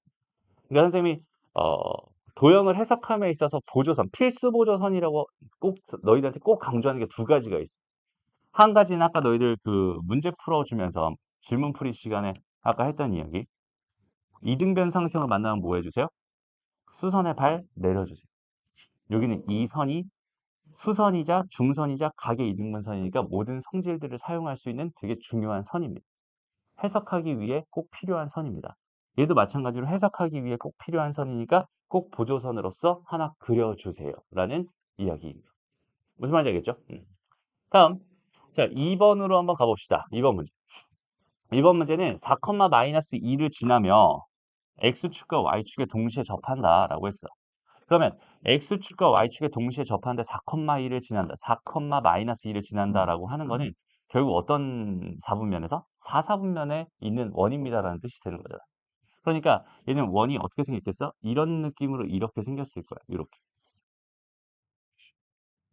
그러니까 선생님이 어, 도형을 해석함에 있어서 보조선, 필수 보조선이라고 꼭 너희들한테 꼭 강조하는 게 두 가지가 있어. 한 가지는 아까 너희들 그 문제 풀어주면서 질문풀이 시간에 아까 했던 이야기. 이등변 상승을 만나면 뭐 해주세요? 수선의 발 내려주세요. 여기는 이 선이 수선이자 중선이자 각의 이등분선이니까 모든 성질들을 사용할 수 있는 되게 중요한 선입니다. 해석하기 위해 꼭 필요한 선입니다. 얘도 마찬가지로 해석하기 위해 꼭 필요한 선이니까 꼭 보조선으로서 하나 그려주세요. 라는 이야기입니다. 무슨 말인지 알겠죠? 다음, 자, 2번으로 한번 가봅시다. 2번 문제. 2번 문제는 4,-2를 지나며 X축과 Y축에 동시에 접한다라고 했어. 그러면 X축과 Y축에 동시에 접하는데 4,2를 지난다. 4,-2를 지난다라고 하는 거는 결국 어떤 사분면에서? 4사분면에 있는 원입니다라는 뜻이 되는 거잖아. 그러니까 얘는 원이 어떻게 생겼겠어? 이런 느낌으로 이렇게 생겼을 거야. 이렇게.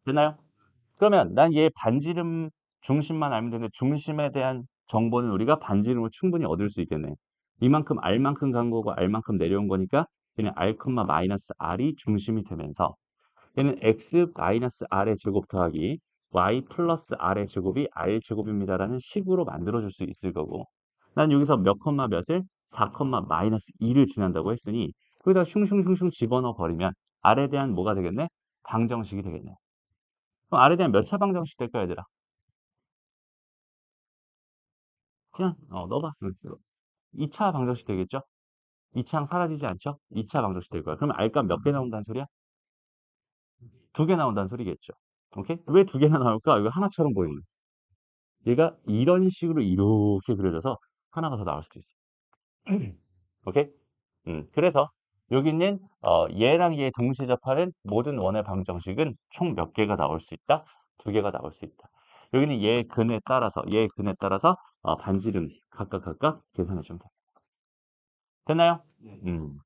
됐나요? 그러면 난 얘 반지름 중심만 알면 되는데 중심에 대한 정보는 우리가 반지름을 충분히 얻을 수 있겠네. 이만큼 R만큼 간 거고 R만큼 내려온 거니까 얘는 R,-R이 중심이 되면서 얘는 X-R의 제곱 더하기 Y 플러스 R의 제곱이 R 제곱입니다라는 식으로 만들어줄 수 있을 거고 난 여기서 몇 컴마 몇을 4,-2를 지난다고 했으니 거기다 슝슝슝슝 집어넣어 버리면 R에 대한 뭐가 되겠네? 방정식이 되겠네. 그럼 R에 대한 몇 차 방정식 될까 얘들아? 그냥 넣어봐. 2차 방정식 되겠죠? 2차항 사라지지 않죠? 2차 방정식 될 거야. 그러면 R값 몇 개 나온다는 소리야? 2개 나온다는 소리겠죠. 오케이? 왜 2개나 나올까? 이거 하나처럼 보이는 얘가 이런 식으로 이렇게 그려져서 하나가 더 나올 수도 있어. 오케이? 그래서 여기 있는 얘랑 얘 동시에 접하는 모든 원의 방정식은 총 몇 개가 나올 수 있다? 2개가 나올 수 있다. 여기는 얘 근에 따라서 반지름 각각 계산해 주면 돼. 됐나요? 음.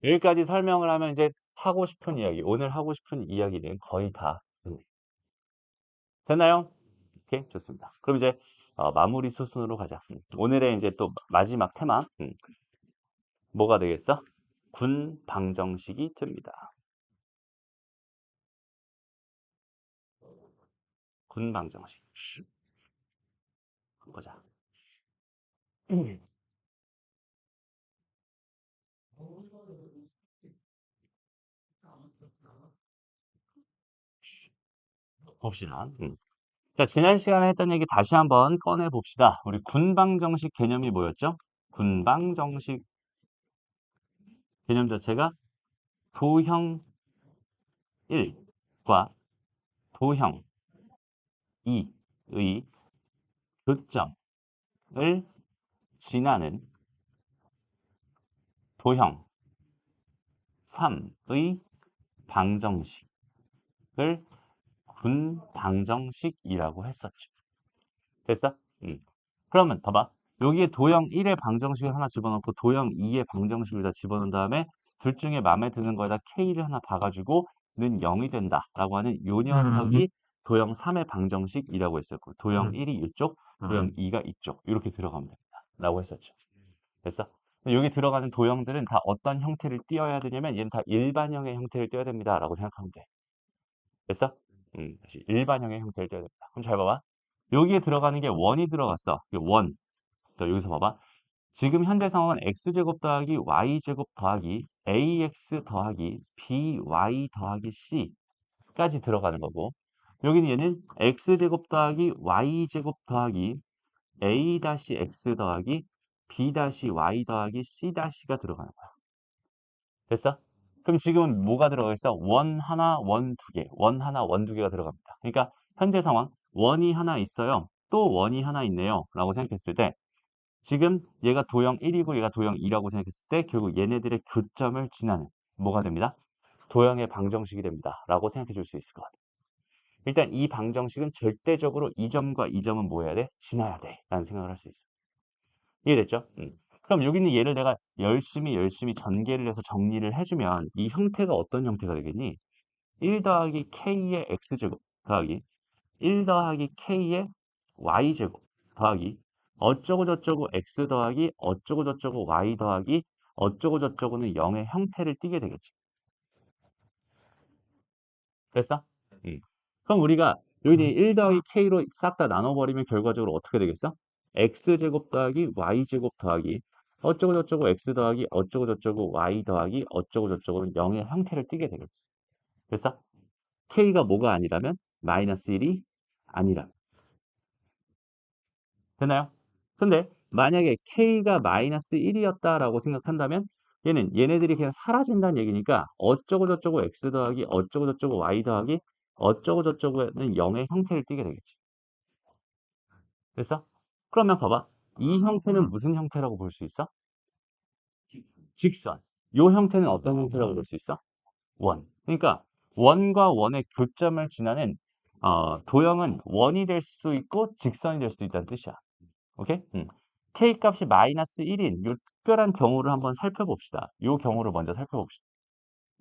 여기까지 설명을 하면 이제 하고 싶은 이야기, 오늘 하고 싶은 이야기는 거의 다 됐나요? 오케이, 좋습니다. 그럼 이제 마무리 수순으로 가자. 오늘의 이제 또 마지막 테마 뭐가 되겠어? 군 방정식이 됩니다. 군 방정식. 보자. 봅시다. 자, 지난 시간에 했던 얘기 다시 한번 꺼내 봅시다. 우리 군방정식 개념이 뭐였죠? 군방정식 개념 자체가 도형 1과 도형 2의 교점을 지나는 도형 3의 방정식을 군 방정식이라고 했었죠. 됐어? 그러면 봐봐. 여기에 도형 1의 방정식을 하나 집어넣고 도형 2의 방정식을 다 집어넣은 다음에 둘 중에 마음에 드는 거에다 K를 하나 봐가지고 는 0이 된다라고 하는 요 녀석이 도형 3의 방정식이라고 했었고 도형 1이 이쪽, 도형 2가 이쪽 이렇게 들어가면 됩니다. 라고 했었죠. 됐어? 여기 들어가는 도형들은 다 어떤 형태를 띄어야 되냐면 얘는 다 일반형의 형태를 띄어야 됩니다. 라고 생각하면 돼. 됐어? 다시 일반형의 형태를 띄어야 됩니다. 그럼 잘 봐봐. 여기에 들어가는 게 원이 들어갔어. 원. 또 여기서 봐봐. 지금 현재 상황은 x제곱 더하기 y제곱 더하기 ax 더하기 by 더하기 c까지 들어가는 거고 여기는 얘는 x제곱 더하기 y제곱 더하기 a-x 더하기 b-y 더하기 c-가 들어가는 거야. 됐어? 그럼 지금은 뭐가 들어가 있어? 원 하나, 원 두 개, 원 하나, 원 두 개가 들어갑니다. 그러니까 현재 상황 원이 하나 있어요. 또 원이 하나 있네요. 라고 생각했을 때 지금 얘가 도형 1이고 얘가 도형 2라고 생각했을 때 결국 얘네들의 교점을 지나는 뭐가 됩니다? 도형의 방정식이 됩니다. 라고 생각해 줄 수 있을 것 같아요. 일단 이 방정식은 절대적으로 이 점과 이 점은 뭐 해야 돼? 지나야 돼. 라는 생각을 할 수 있어. 이해됐죠? 그럼 여기는 얘를 내가 열심히 전개를 해서 정리를 해주면 이 형태가 어떤 형태가 되겠니? 1 더하기 k의 x제곱 더하기 1 더하기 k의 y제곱 더하기 어쩌고 저쩌고 x 더하기 어쩌고 저쩌고 y 더하기 어쩌고 저쩌고는 0의 형태를 띠게 되겠지. 됐어? 그럼 우리가 여기 1 더하기 k로 싹 다 나눠버리면 결과적으로 어떻게 되겠어? x제곱 더하기 y제곱 더하기 어쩌고 저쩌고 x 더하기 어쩌고 저쩌고 y 더하기 어쩌고 저쩌고는 0의 형태를 띠게 되겠지. 됐어? k가 뭐가 아니라면? 마이너스 1이 아니라면. 되나요? 근데 만약에 k가 마이너스 1이었다라고 생각한다면 얘네들이 그냥 사라진다는 얘기니까 어쩌고 저쩌고 x 더하기 어쩌고 저쩌고 y 더하기 어쩌고 저쩌고는 0의 형태를 띠게 되겠지. 됐어? 그러면 봐봐. 이 형태는 무슨 형태라고 볼 수 있어? 직선. 요 형태는 어떤 형태라고 볼 수 있어? 원. 그러니까 원과 원의 교점을 지나는 도형은 원이 될 수도 있고 직선이 될 수도 있다는 뜻이야. 오케이? k 값이 마이너스 1인 요 특별한 경우를 한번 살펴봅시다. 요 경우를 먼저 살펴봅시다.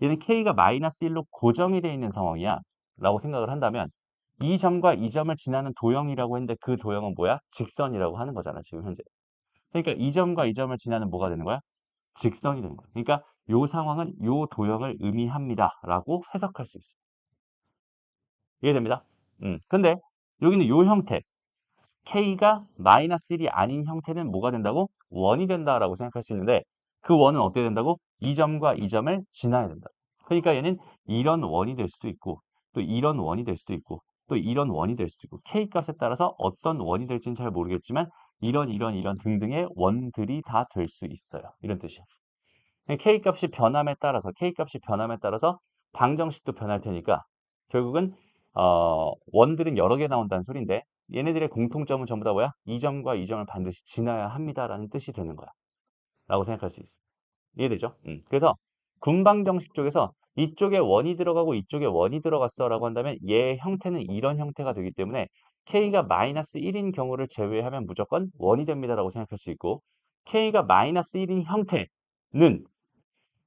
얘는 k가 마이너스 1로 고정이 되어 있는 상황이야. 라고 생각을 한다면 이 점과 이 점을 지나는 도형이라고 했는데 그 도형은 뭐야? 직선이라고 하는 거잖아. 지금 현재. 그러니까 이 점과 이 점을 지나는 뭐가 되는 거야? 직선이 되는 거야. 그러니까 요 상황은 요 도형을 의미합니다. 라고 해석할 수 있어요. 이해됩니다? 근데 여기는 요 형태 k가 마이너스 1이 아닌 형태는 뭐가 된다고? 원이 된다라고 생각할 수 있는데 그 원은 어떻게 된다고? 이 점과 이 점을 지나야 된다. 그러니까 얘는 이런 원이 될 수도 있고 또 이런 원이 될 수도 있고 또 이런 원이 될 수도 있고 k 값에 따라서 어떤 원이 될지는 잘 모르겠지만 이런 등등의 원들이 다 될 수 있어요. 이런 뜻이야. k 값이 변함에 따라서 방정식도 변할 테니까 결국은 원들은 여러 개 나온다는 소린데 얘네들의 공통점은 전부 다 뭐야? 이 점과 이 점을 반드시 지나야 합니다라는 뜻이 되는 거야. 라고 생각할 수 있어. 이해되죠? 그래서 군방정식 쪽에서 이쪽에 원이 들어가고 이쪽에 원이 들어갔어 라고 한다면 얘 형태는 이런 형태가 되기 때문에 k가 마이너스 1인 경우를 제외하면 무조건 원이 됩니다라고 생각할 수 있고 k가 마이너스 1인 형태는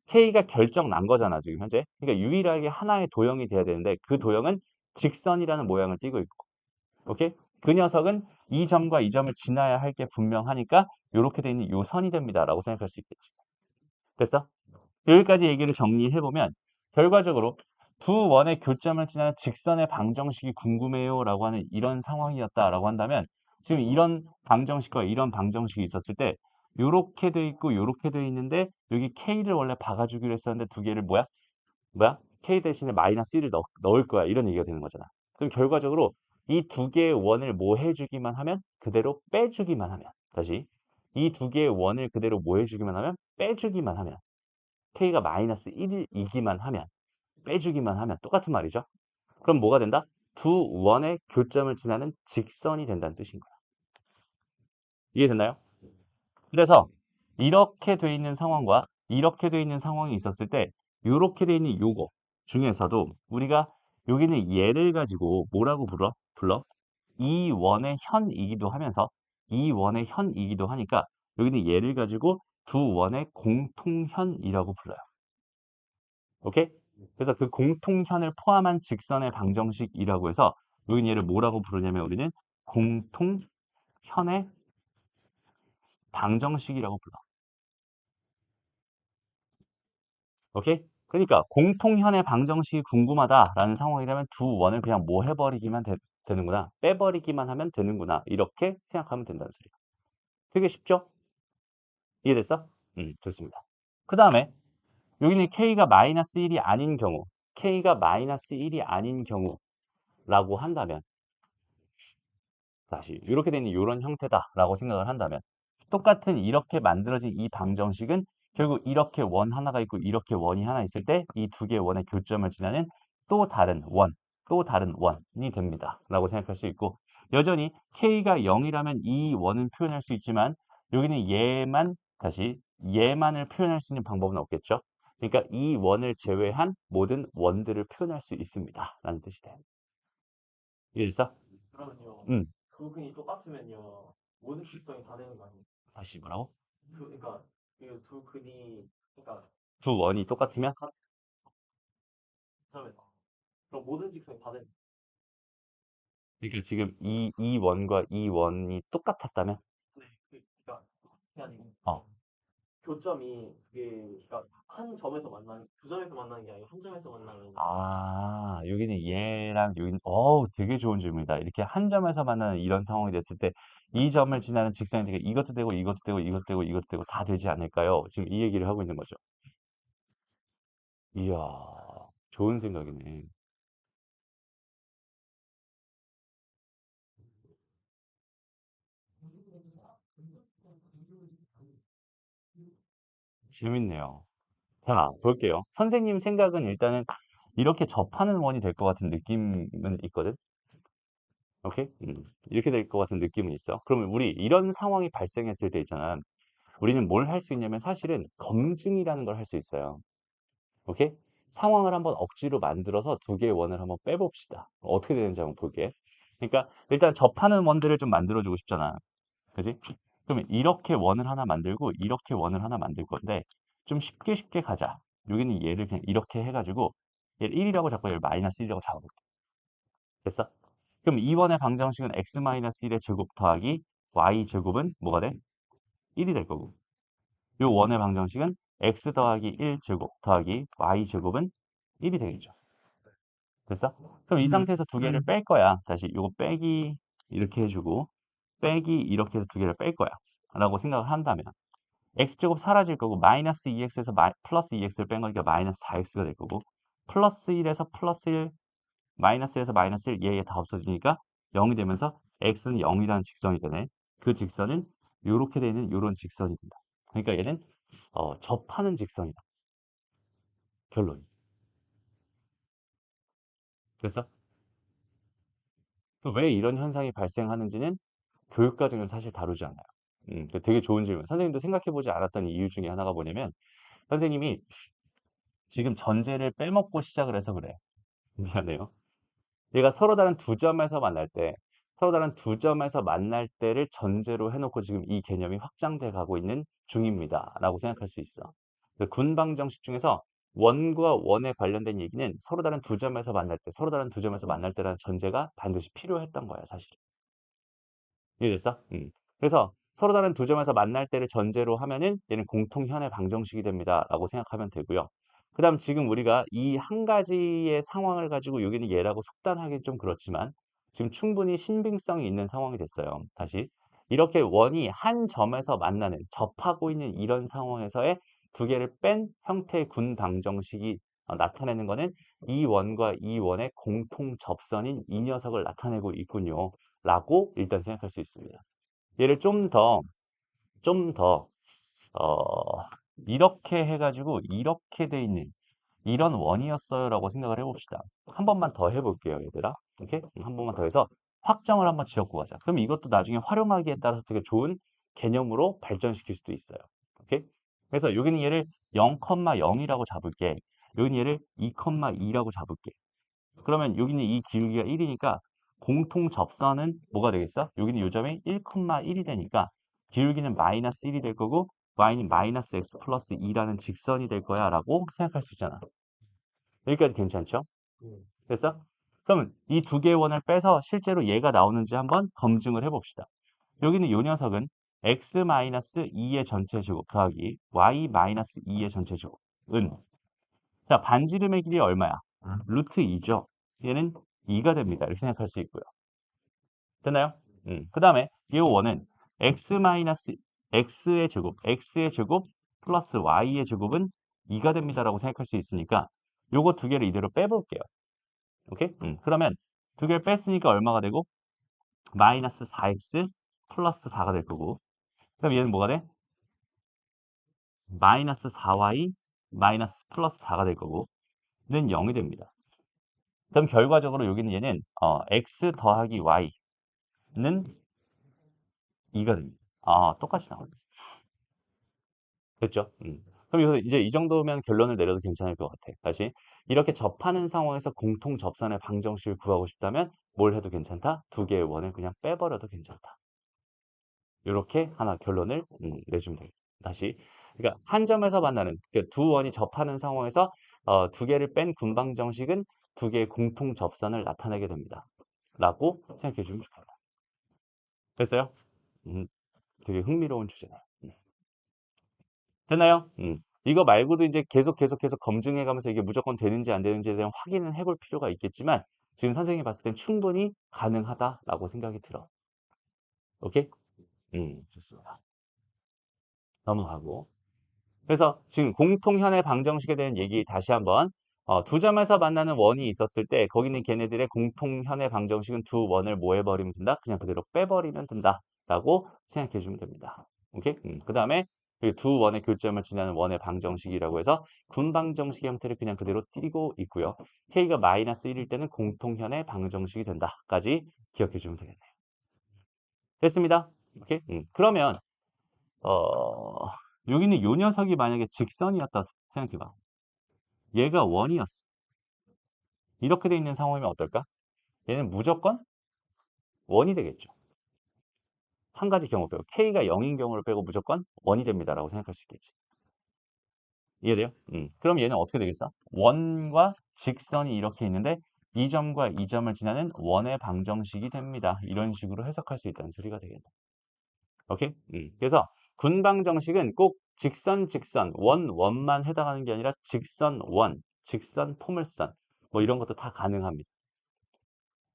K가 결정 난 거잖아, 지금 현재. 그러니까 유일하게 하나의 도형이 돼야 되는데 그 도형은 직선이라는 모양을 띠고 있고. 오케이? 그 녀석은 이 점과 이 점을 지나야 할 게 분명하니까 이렇게 돼 있는 요 선이 됩니다라고 생각할 수 있겠지. 됐어? 여기까지 얘기를 정리해보면 결과적으로 두 원의 교점을 지나는 직선의 방정식이 궁금해요라고 하는 이런 상황이었다라고 한다면 지금 이런 방정식과 이런 방정식이 있었을 때 요렇게 돼 있고 요렇게 돼 있는데 여기 K를 원래 박아주기로 했었는데 두 개를 K 대신에 마이너스 1을 넣을 거야. 이런 얘기가 되는 거잖아. 그럼 결과적으로 이 두 개의 원을 뭐 해주기만 하면 그대로 빼주기만 하면 다시 이 두 개의 원을 그대로 뭐 해주기만 하면 빼주기만 하면 K가 마이너스 1이기만 하면 빼주기만 하면 똑같은 말이죠. 그럼 뭐가 된다? 두 원의 교점을 지나는 직선이 된다는 뜻인 거야. 이해됐나요? 그래서 이렇게 돼 있는 상황과 이렇게 돼 있는 상황이 있었을 때 이렇게 돼 있는 요거 중에서도 우리가 여기는 얘를 가지고 뭐라고 불러? 이 원의 현이기도 하면서 이 원의 현이기도 하니까 여기는 얘를 가지고 두 원의 공통현이라고 불러요. 오케이? 그래서 그 공통현을 포함한 직선의 방정식이라고 해서 여기는 얘를 뭐라고 부르냐면 우리는 공통현의 방정식이라고 불러. 오케이? 그러니까 공통현의 방정식이 궁금하다라는 상황이라면 두 원을 그냥 뭐 해버리기만 되는구나. 빼버리기만 하면 되는구나. 이렇게 생각하면 된다는 소리야. 되게 쉽죠? 이해됐어? 좋습니다. 그 다음에 여기는 k가 마이너스 1이 아닌 경우, k가 마이너스 1이 아닌 경우라고 한다면 다시 이렇게 되는 이런 형태다라고 생각을 한다면 똑같은 이렇게 만들어진 이 방정식은 결국 이렇게 원 하나가 있고 이렇게 원이 하나 있을 때 이 두 개의 원의 교점을 지나는 또 다른 원, 또 다른 원이 됩니다. 라고 생각할 수 있고 여전히 k가 0이라면 이 원은 표현할 수 있지만 여기는 얘만 다시 얘만을 표현할 수 있는 방법은 없겠죠. 그러니까 이 원을 제외한 모든 원들을 표현할 수 있습니다. 라는 뜻이 돼. 이해됐어? 그러면요. 음. 두 근이 똑같으면요. 모든 직선이 다 되는 거 아니에요? 다시 뭐라고? 그러니까 이 두 근이 그러니까 두 원이 똑같으면? 같은 점에서 그럼 모든 직선이 다 되는 거예요. 그러니까 지금 이 원과 이 원이 똑같았다면? 네. 그러니까 그게 아니고 어. 교점이 그게 그러니까 한 점에서 만나는 두 점에서 만나는 게 아니고 한 점에서 만나는 아, 여기는 얘랑 여기는, 되게 좋은 질문이다. 이렇게 한 점에서 만나는 이런 상황이 됐을 때, 이 점을 지나는 직선이 되게 이것도 되고, 이것도 되고, 이것도 되고, 이것도 되고, 다 되지 않을까요? 지금 이 얘기를 하고 있는 거죠. 이야, 좋은 생각이네. 재밌네요. 자, 볼게요. 선생님 생각은 일단은 이렇게 접하는 원이 될 것 같은 느낌은 있거든? 오케이? 이렇게 될 것 같은 느낌은 있어. 그러면 우리 이런 상황이 발생했을 때 있잖아. 우리는 뭘 할 수 있냐면 사실은 검증이라는 걸 할 수 있어요. 오케이? 상황을 한번 억지로 만들어서 두 개의 원을 한번 빼봅시다. 어떻게 되는지 한번 볼게. 그러니까 일단 접하는 원들을 좀 만들어주고 싶잖아. 그지? 그러면 이렇게 원을 하나 만들고 이렇게 원을 하나 만들 건데 좀 쉽게 쉽게 가자. 여기는 얘를 그냥 이렇게 해가지고 얘를 1이라고 잡고 얘를 마이너스 1이라고 잡아볼게. 됐어? 그럼 이 원의 방정식은 x-1의 제곱 더하기 y 제곱은 뭐가 돼? 1이 될 거고. 요 원의 방정식은 x 더하기 1제곱 더하기 y제곱은 1이 되겠죠. 됐어? 그럼 이 상태에서 두 개를 뺄 거야. 다시 요거 빼기 이렇게 해주고 빼기 이렇게 해서 두 개를 뺄 거야. 라고 생각을 한다면 x제곱 사라질 거고 마이너스 2x에서 플러스 2x를 뺀 거니까 마이너스 4x가 될 거고 플러스 1에서 플러스 1 마이너스 1에서 마이너스 1 얘 다 없어지니까 0이 되면서 x는 0이라는 직선이 되네. 그 직선은 요렇게 되는 요런 직선이 된다. 그러니까 얘는 접하는 직선이다. 결론. 그래서 왜 이런 현상이 발생하는지는 교육 과정에서 사실 다루지 않아요. 되게 좋은 질문. 선생님도 생각해보지 않았던 이유 중에 하나가 뭐냐면 선생님이 지금 전제를 빼먹고 시작을 해서 그래. 미안해요. 얘가 서로 다른 두 점에서 만날 때, 서로 다른 두 점에서 만날 때를 전제로 해놓고 지금 이 개념이 확장돼 가고 있는 중입니다. 라고 생각할 수 있어. 그 군방정식 중에서 원과 원에 관련된 얘기는 서로 다른 두 점에서 만날 때, 서로 다른 두 점에서 만날 때라는 전제가 반드시 필요했던 거야, 사실. 이해됐어? 그래서 서로 다른 두 점에서 만날 때를 전제로 하면은 얘는 공통현의 방정식이 됩니다. 라고 생각하면 되고요. 그 다음 지금 우리가 이 한 가지의 상황을 가지고 여기는 얘라고 속단하기 좀 그렇지만 지금 충분히 신빙성이 있는 상황이 됐어요. 다시. 이렇게 원이 한 점에서 만나는, 접하고 있는 이런 상황에서의 두 개를 뺀 형태의 군 방정식이 나타내는 거는 이 원과 이 원의 공통 접선인 이 녀석을 나타내고 있군요. 라고 일단 생각할 수 있습니다. 얘를 좀 더, 어, 이렇게 해가지고 이렇게 돼 있는 이런 원이었어요 라고 생각을 해봅시다. 한 번만 더 해볼게요, 얘들아. 이렇게 한 번만 더 해서 확정을 한번 지었고 가자. 그럼 이것도 나중에 활용하기에 따라서 되게 좋은 개념으로 발전시킬 수도 있어요. 오케이? 그래서 여기는 얘를 0,0이라고 잡을게. 여기는 얘를 2,2라고 잡을게. 그러면 여기는 이 기울기가 1이니까 공통 접선은 뭐가 되겠어? 여기는 요점이 1,1이 되니까 기울기는 마이너스 1이 될 거고 y는 마이너스 x 플러스 2라는 직선이 될 거야 라고 생각할 수 있잖아. 여기까지 괜찮죠? 음. 됐어? 그러면 이 두 개의 원을 빼서 실제로 얘가 나오는지 한번 검증을 해봅시다. 여기는 이 녀석은 x-2의 전체 제곱 더하기 y-2의 전체 제곱은 자 반지름의 길이 얼마야? 루트 2죠. 얘는 2가 됩니다. 이렇게 생각할 수 있고요. 됐나요? 그 다음에 이 원은 x의 제곱 플러스 y의 제곱은 2가 됩니다라고 생각할 수 있으니까 요거 두 개를 이대로 빼볼게요. 오케이? 그러면 두 개를 뺐으니까 얼마가 되고 마이너스 4x 플러스 4가 될 거고 그럼 얘는 뭐가 돼? 마이너스 4y 마이너스 플러스 4가 될 거고 는 0이 됩니다. 그럼 결과적으로 여기는 얘는 x 더하기 y는 2가 됩니다. 똑같이 나옵니다. 됐죠? 그럼 여기서 이제 이 정도면 결론을 내려도 괜찮을 것 같아. 다시 이렇게 접하는 상황에서 공통 접선의 방정식을 구하고 싶다면 뭘 해도 괜찮다? 두 개의 원을 그냥 빼버려도 괜찮다. 이렇게 하나 결론을 내주면 되겠다. 다시 그러니까 한 점에서 만나는 그러니까 두 원이 접하는 상황에서 두 개를 뺀 군방정식은 두 개의 공통 접선을 나타내게 됩니다. 라고 생각해 주면 좋겠다. 됐어요? 음, 되게 흥미로운 주제네요. 됐나요? 이거 말고도 이제 계속 검증해 가면서 이게 무조건 되는지 안 되는지에 대한 확인은 해볼 필요가 있겠지만 지금 선생님이 봤을 땐 충분히 가능하다라고 생각이 들어. 오케이? 좋습니다. 넘어가고. 그래서 지금 공통현의 방정식에 대한 얘기 다시 한번 두 점에서 만나는 원이 있었을 때 거기는 걔네들의 공통현의 방정식은 두 원을 뭐 해버리면 된다? 그냥 그대로 빼버리면 된다 라고 생각해 주면 됩니다. 오케이? 그 다음에 두 원의 교점을 지나는 원의 방정식이라고 해서 군방정식 형태를 그냥 그대로 띄고 있고요. k가 마이너스 1일 때는 공통현의 방정식이 된다까지 기억해 주면 되겠네요. 됐습니다. 오케이? 그러면 여기는 요 녀석이 만약에 직선이었다 생각해봐. 얘가 원이었어. 이렇게 돼 있는 상황이면 어떨까? 얘는 무조건 원이 되겠죠. 한 가지 경우 빼고 k가 0인 경우를 빼고 무조건 원이 됩니다라고 생각할 수 있겠지. 이해돼요? 그럼 얘는 어떻게 되겠어? 원과 직선이 이렇게 있는데 이 점과 이 점을 지나는 원의 방정식이 됩니다. 이런 식으로 해석할 수 있다는 소리가 되겠네. 오케이? 그래서 군방정식은 꼭 직선, 원만 해당하는 게 아니라 직선, 포물선 뭐 이런 것도 다 가능합니다.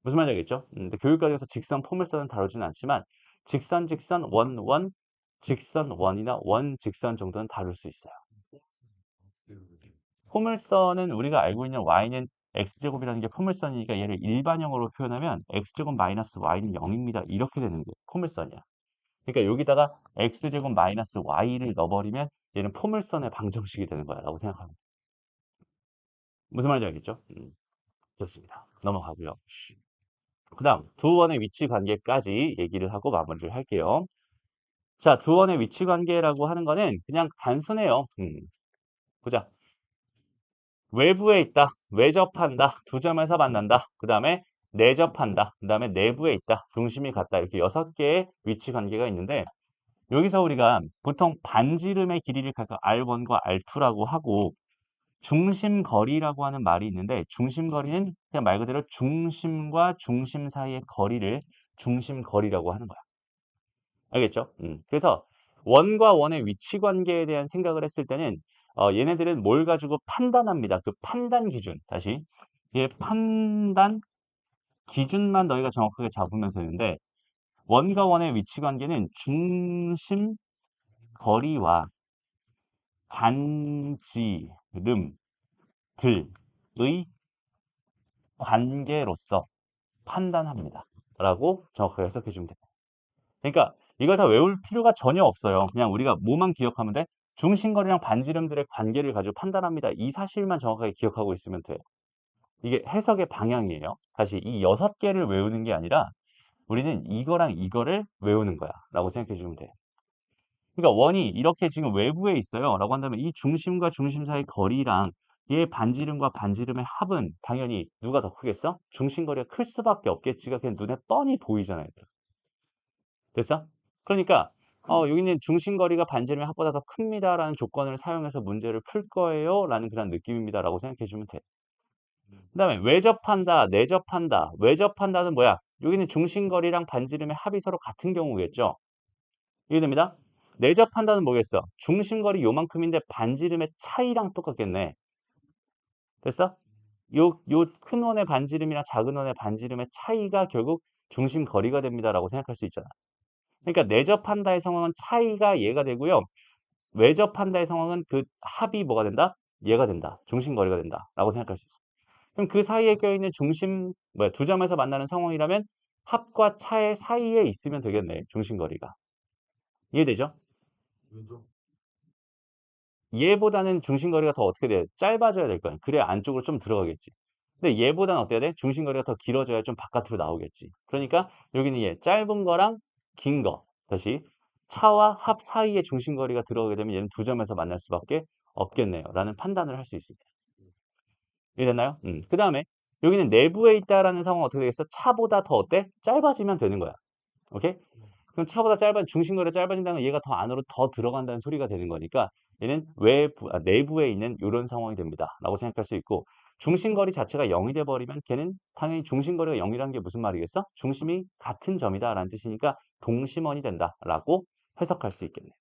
무슨 말인지 알겠죠? 근데 교육과정에서 직선, 포물선은 다루지는 않지만 직선, 원이나 원직선 정도는 다룰 수 있어요. 포물선은 우리가 알고 있는 y는 x제곱이라는 게 포물선이니까 얘를 일반형으로 표현하면 x제곱 마이너스 y는 0입니다. 이렇게 되는 게 포물선이야. 그러니까 여기다가 x제곱 마이너스 y를 넣어버리면 얘는 포물선의 방정식이 되는 거야 라고 생각합니다. 무슨 말인지 알겠죠? 좋습니다. 넘어가고요. 그 다음 두 원의 위치 관계까지 얘기를 하고 마무리를 할게요. 자, 두 원의 위치 관계라고 하는 거는 그냥 단순해요. 보자. 외부에 있다, 외접한다, 두 점에서 만난다, 그 다음에 내접한다, 그 다음에 내부에 있다, 중심이 같다 이렇게 6개의 위치 관계가 있는데 여기서 우리가 보통 반지름의 길이를 각각 R1과 R2라고 하고 중심거리라고 하는 말이 있는데 중심거리는 그냥 말 그대로 중심과 중심 사이의 거리를 중심거리라고 하는 거야. 알겠죠? 그래서 원과 원의 위치 관계에 대한 생각을 했을 때는 얘네들은 뭘 가지고 판단합니다. 그 판단 기준. 다시. 얘 판단 기준만 너희가 정확하게 잡으면 되는데 원과 원의 위치 관계는 중심 거리와 반지름들의 관계로서 판단합니다. 라고 정확하게 해석해 주면 됩니다. 그러니까 이걸 다 외울 필요가 전혀 없어요. 그냥 우리가 뭐만 기억하면 돼? 중심거리랑 반지름들의 관계를 가지고 판단합니다. 이 사실만 정확하게 기억하고 있으면 돼. 이게 해석의 방향이에요. 다시 이 6개를 외우는 게 아니라 우리는 이거랑 이거를 외우는 거야. 라고 생각해 주면 돼. 그러니까 원이 이렇게 지금 외부에 있어요. 라고 한다면 이 중심과 중심 사이 거리랑 얘 반지름과 반지름의 합은 당연히 누가 더 크겠어? 중심거리가 클 수밖에 없겠지가 그냥 눈에 뻔히 보이잖아요. 됐어? 그러니까 여기 있는 중심거리가 반지름의 합보다 더 큽니다라는 조건을 사용해서 문제를 풀 거예요라는 그런 느낌입니다라고 생각해 주면 돼. 그다음에 외접한다, 내접한다. 외접한다는 뭐야? 여기는 중심거리랑 반지름의 합이 서로 같은 경우겠죠. 이해됩니다? 내접한다는 뭐겠어? 중심거리 요만큼인데 반지름의 차이랑 똑같겠네. 됐어? 요 큰 원의 반지름이랑 작은 원의 반지름의 차이가 결국 중심거리가 됩니다라고 생각할 수 있잖아. 그러니까 내접한다의 상황은 차이가 얘가 되고요. 외접한다의 상황은 그 합이 뭐가 된다? 얘가 된다. 중심거리가 된다라고 생각할 수 있어. 그럼 그 사이에 껴있는 중심 뭐야 두 점에서 만나는 상황이라면 합과 차의 사이에 있으면 되겠네. 중심거리가. 이해되죠? 왼쪽. 얘보다는 중심거리가 더 어떻게 돼? 짧아져야 될 거야. 그래야 안쪽으로 좀 들어가겠지. 근데 얘보다는 어때야 돼? 중심거리가 더 길어져야 좀 바깥으로 나오겠지. 그러니까 여기는 얘 짧은 거랑 긴 거. 다시 차와 합 사이에 중심거리가 들어가게 되면 얘는 두 점에서 만날 수밖에 없겠네요. 라는 판단을 할 수 있습니다. 이해됐나요? 그 다음에 여기는 내부에 있다라는 상황은 어떻게 되겠어? 차보다 더 어때? 짧아지면 되는 거야. 오케이? 그럼 차보다 중심거리가 짧아진다는 건 얘가 더 안으로 더 들어간다는 소리가 되는 거니까 얘는 내부에 있는 이런 상황이 됩니다. 라고 생각할 수 있고 중심거리 자체가 0이 돼버리면 걔는 당연히 중심거리가 0이라는 게 무슨 말이겠어? 중심이 같은 점이다 라는 뜻이니까 동심원이 된다 라고 해석할 수 있겠네요.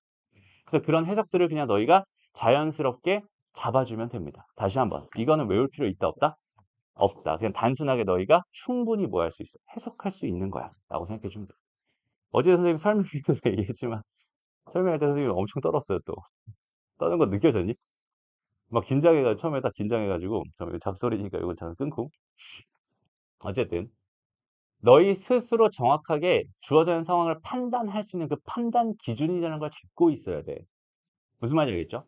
그래서 그런 해석들을 그냥 너희가 자연스럽게 잡아주면 됩니다. 다시 한번 이거는 외울 필요 있다 없다? 없다. 그냥 단순하게 너희가 충분히 뭐 할 수 있어? 해석할 수 있는 거야 라고 생각해 주면 돼. 어제 선생님 설명해서 얘기했지만 설명할 때 선생님이 엄청 떨었어요 또. 떠는 거 느껴졌니? 막 긴장해가지고 처음에 딱 긴장해가지고 잡소리니까 이거 잠깐 끊고 어쨌든 너희 스스로 정확하게 주어진 상황을 판단할 수 있는 그 판단 기준이라는 걸 잡고 있어야 돼. 무슨 말인지 알겠죠?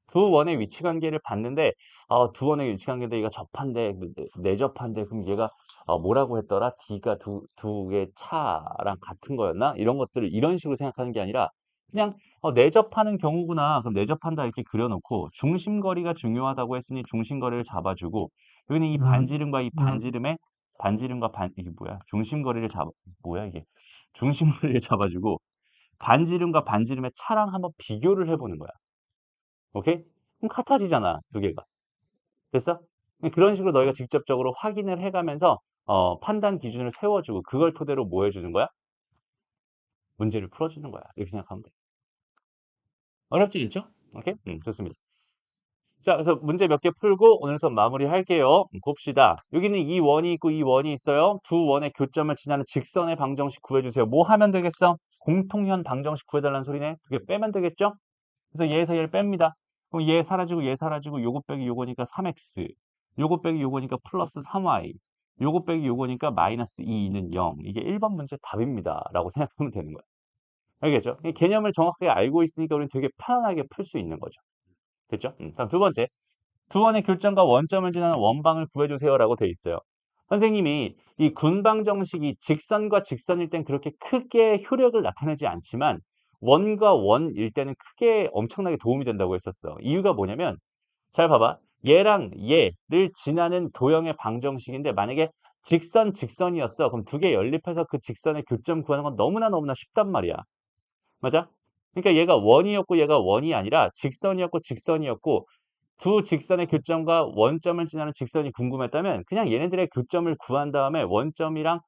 두 원의 위치 관계를 봤는데 두 원의 위치 관계인데 얘가 접한데 내접한데 그럼 얘가 뭐라고 했더라? D가 두 개 차랑 같은 거였나? 이런 것들을 이런 식으로 생각하는 게 아니라 그냥 내접하는 경우구나. 그럼 내접한다 이렇게 그려놓고 중심거리가 중요하다고 했으니 중심거리를 잡아주고 여기는 이 반지름과 이 반지름과 이게 뭐야? 중심거리를 뭐야 이게? 중심거리를 잡아주고 반지름과 반지름의 차랑 한번 비교를 해보는 거야. 오케이? 그럼 같아지잖아, 두 개가. 됐어? 그런 식으로 너희가 직접적으로 확인을 해가면서 판단 기준을 세워주고 그걸 토대로 뭐 해주는 거야? 문제를 풀어주는 거야. 이렇게 생각하면 돼. 어렵지 않죠? 오케이? 좋습니다. 자, 그래서 문제 몇 개 풀고 오늘 수업 마무리할게요. 봅시다. 여기는 이 원이 있고 이 원이 있어요. 두 원의 교점을 지나는 직선의 방정식 구해주세요. 뭐 하면 되겠어? 공통현 방정식 구해달라는 소리네. 두 개 빼면 되겠죠? 그래서 얘에서 얘를 뺍니다. 그럼 얘 사라지고 얘 사라지고 요거 빼기 요거니까 3x 요거 빼기 요거니까 플러스 3y 요거 빼기 요거니까 마이너스 2는 0 이게 1번 문제 답입니다 라고 생각하면 되는 거예요. 알겠죠? 이 개념을 정확하게 알고 있으니까 우리는 되게 편안하게 풀 수 있는 거죠. 됐죠? 다음 두 번째 두 원의 교점과 원점을 지나는 원방을 구해주세요라고 돼 있어요. 선생님이 이 군방 정식이 직선과 직선일 땐 그렇게 크게 효력을 나타내지 않지만 원과 원일 때는 크게 엄청나게 도움이 된다고 했었어. 이유가 뭐냐면 잘 봐봐. 얘랑 얘를 지나는 도형의 방정식인데 만약에 직선이었어. 그럼 두 개 연립해서 그 직선의 교점 구하는 건 너무나 쉽단 말이야. 맞아? 그러니까 얘가 원이었고 얘가 원이 아니라 직선이었고 직선이었고 두 직선의 교점과 원점을 지나는 직선이 궁금했다면 그냥 얘네들의 교점을 구한 다음에 원점이랑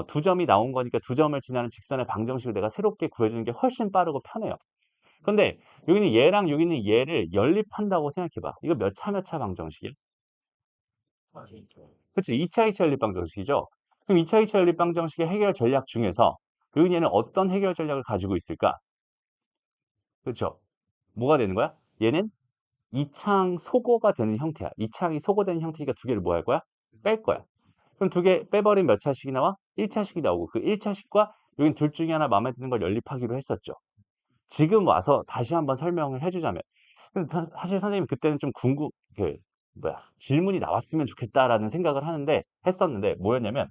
두 점이 나온 거니까 두 점을 지나는 직선의 방정식을 내가 새롭게 구해주는 게 훨씬 빠르고 편해요. 근데 여기는 얘랑 여기는 얘를 연립한다고 생각해봐. 이거 몇 차 방정식이야? 그치? 2차, 2차 연립 방정식이죠? 그럼 2차, 2차 연립 방정식의 해결 전략 중에서 여기 얘는 어떤 해결 전략을 가지고 있을까? 그렇죠? 뭐가 되는 거야? 얘는 이창 소거가 되는 형태야. 이창이 소거되는 형태니까 두 개를 뭐 할 거야? 뺄 거야. 그럼 두 개 빼버리면 몇 차식이 나와? 1차식이 나오고 그 1차식과 여긴 둘 중에 하나 마음에 드는 걸 연립하기로 했었죠. 지금 와서 다시 한번 설명을 해주자면 근데 사실 선생님 그때는 좀 질문이 나왔으면 좋겠다라는 생각을 했었는데 뭐였냐면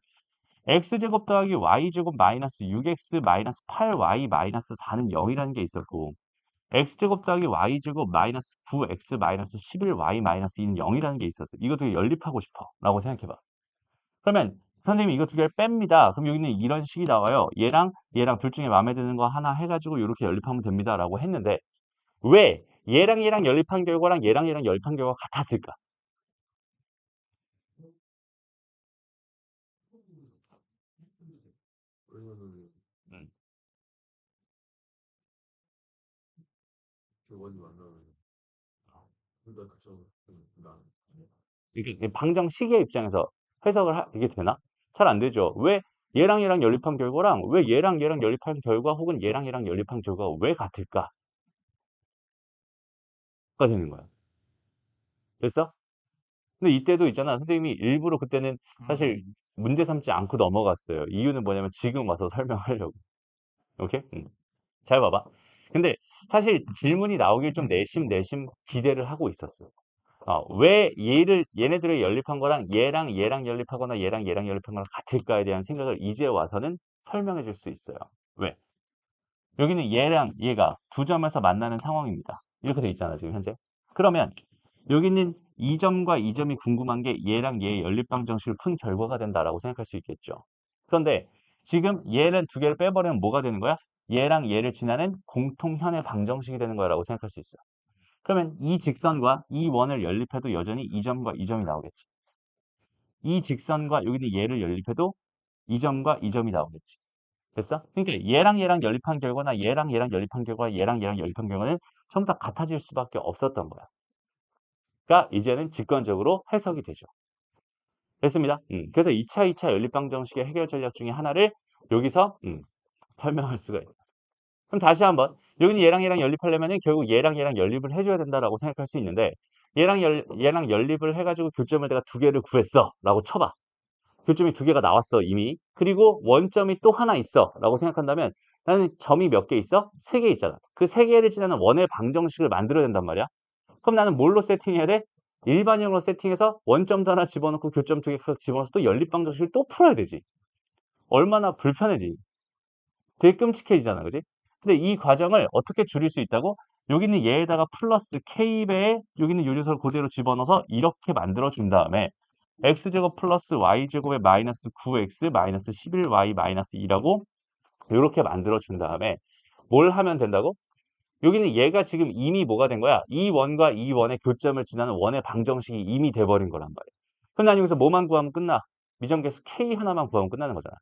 x제곱 더하기 y제곱 마이너스 6x 마이너스 8y 마이너스 4는 0이라는 게 있었고 x제곱 더하기 y제곱 마이너스 9x 마이너스 11y 마이너스 2는 0이라는 게 있었어. 이거 되게 연립하고 싶어. 라고 생각해봐. 그러면 선생님이 이거 두 개를 뺍니다. 그럼 여기는 이런 식이 나와요. 얘랑 얘랑 둘 중에 마음에 드는 거 하나 해가지고 이렇게 연립하면 됩니다. 라고 했는데 왜 얘랑 얘랑 연립한 결과랑 얘랑 얘랑 연립한 결과가 같았을까? 왜냐면은 음. 교원이 만나면 둘다 그쪽 난 이게 방정식의 입장에서 해석을 이게 되나? 잘 안 되죠. 왜 얘랑 얘랑 연립한 결과랑 왜 얘랑 얘랑 연립한 결과 혹은 얘랑 얘랑 연립한 결과가 왜 같을까? 가 되는 거야. 됐어? 근데 이때도 있잖아. 선생님이 일부러 그때는 사실 문제 삼지 않고 넘어갔어요. 이유는 뭐냐면 지금 와서 설명하려고. 오케이? 잘 봐봐. 근데 사실 질문이 나오길 좀 내심 기대를 하고 있었어. 왜 얘네들을 연립한 거랑 얘랑 연립하거나 얘랑 연립한 거랑 같을까에 대한 생각을 이제 와서는 설명해 줄 수 있어요. 왜? 여기는 얘랑 얘가 두 점에서 만나는 상황입니다. 이렇게 돼 있잖아, 지금 현재. 그러면 여기는 이 점과 이 점이 궁금한 게 얘랑 얘의 연립방정식을 푼 결과가 된다라고 생각할 수 있겠죠. 그런데 지금 얘는 두 개를 빼버리면 뭐가 되는 거야? 얘랑 얘를 지나는 공통현의 방정식이 되는 거라고 생각할 수 있어요. 그러면 이 직선과 이 원을 연립해도 여전히 이 점과 이 점이 나오겠지. 이 직선과 여기는 얘를 연립해도 이 점과 이 점이 나오겠지. 됐어? 그러니까 얘랑 얘랑 연립한 결과나 얘랑 얘랑 연립한 결과, 얘랑 얘랑 연립한 결과는 전부 다 같아질 수밖에 없었던 거야. 그러니까 이제는 직관적으로 해석이 되죠. 됐습니다. 그래서 2차 연립방정식의 해결 전략 중에 하나를 여기서 설명할 수가 있다. 그럼 다시 한번 여기는 얘랑 연립하려면 결국 얘랑 얘랑 연립을 해줘야 된다라고 생각할 수 있는데 얘랑 연립을 해가지고 교점을 내가 두 개를 구했어 라고 쳐봐. 교점이 두 개가 나왔어 이미. 그리고 원점이 또 하나 있어 라고 생각한다면 나는 점이 몇 개 있어? 세 개 있잖아. 그 세 개를 지나는 원의 방정식을 만들어야 된단 말이야. 그럼 나는 뭘로 세팅해야 돼? 일반형으로 세팅해서 원점도 하나 집어넣고 교점 두 개 집어넣어서 또 연립방정식을 또 풀어야 되지. 얼마나 불편해지. 되게 끔찍해지잖아. 그지? 근데 이 과정을 어떻게 줄일 수 있다고? 여기는 얘에다가 플러스 k배에 여기는 요 녀석을 그대로 집어넣어서 이렇게 만들어준 다음에 x제곱 플러스 y제곱에 마이너스 9x 마이너스 11y 마이너스 2라고 이렇게 만들어준 다음에 뭘 하면 된다고? 여기는 얘가 지금 이미 뭐가 된 거야? 이 원과 이 원의 교점을 지나는 원의 방정식이 이미 돼버린 거란 말이야. 그럼 난 여기서 뭐만 구하면 끝나? 미정계수 k 하나만 구하면 끝나는 거잖아.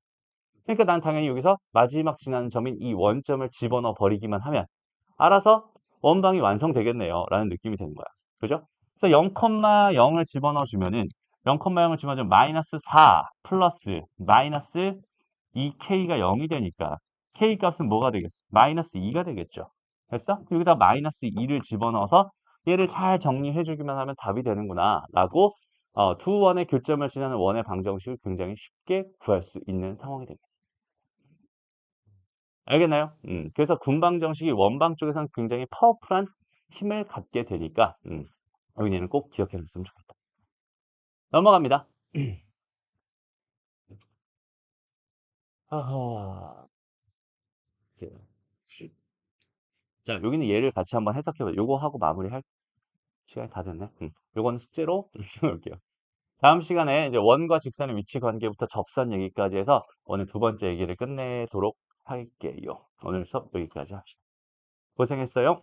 그러니까 난 당연히 여기서 마지막 지나는 점인 이 원점을 집어넣어 버리기만 하면 알아서 원방이 완성되겠네요. 라는 느낌이 드는 거야. 그죠? 그래서 0,0을 집어넣어 주면은 0,0을 집어넣으면 마이너스 4 플러스 마이너스 2k가 0이 되니까 k 값은 뭐가 되겠어? 마이너스 2가 되겠죠. 됐어? 여기다 마이너스 2를 집어넣어서 얘를 잘 정리해 주기만 하면 답이 되는구나 라고 두 원의 교점을 지나는 원의 방정식을 굉장히 쉽게 구할 수 있는 상황이 됩니다. 알겠나요? 그래서 군방 정식이 원방 쪽에서는 굉장히 파워풀한 힘을 갖게 되니까 여기는 꼭 기억해 놨으면 좋겠다. 넘어갑니다. 하하. 이렇게. 자, 여기는 얘를 같이 한번 해석해봐. 요거 하고 마무리할 시간이 다 됐네. 요거는 숙제로 올게요. 다음 시간에 이제 원과 직선의 위치 관계부터 접선 얘기까지 해서 오늘 두 번째 얘기를 끝내도록 할게요. 오늘 수업 여기까지 합시다. 고생했어요.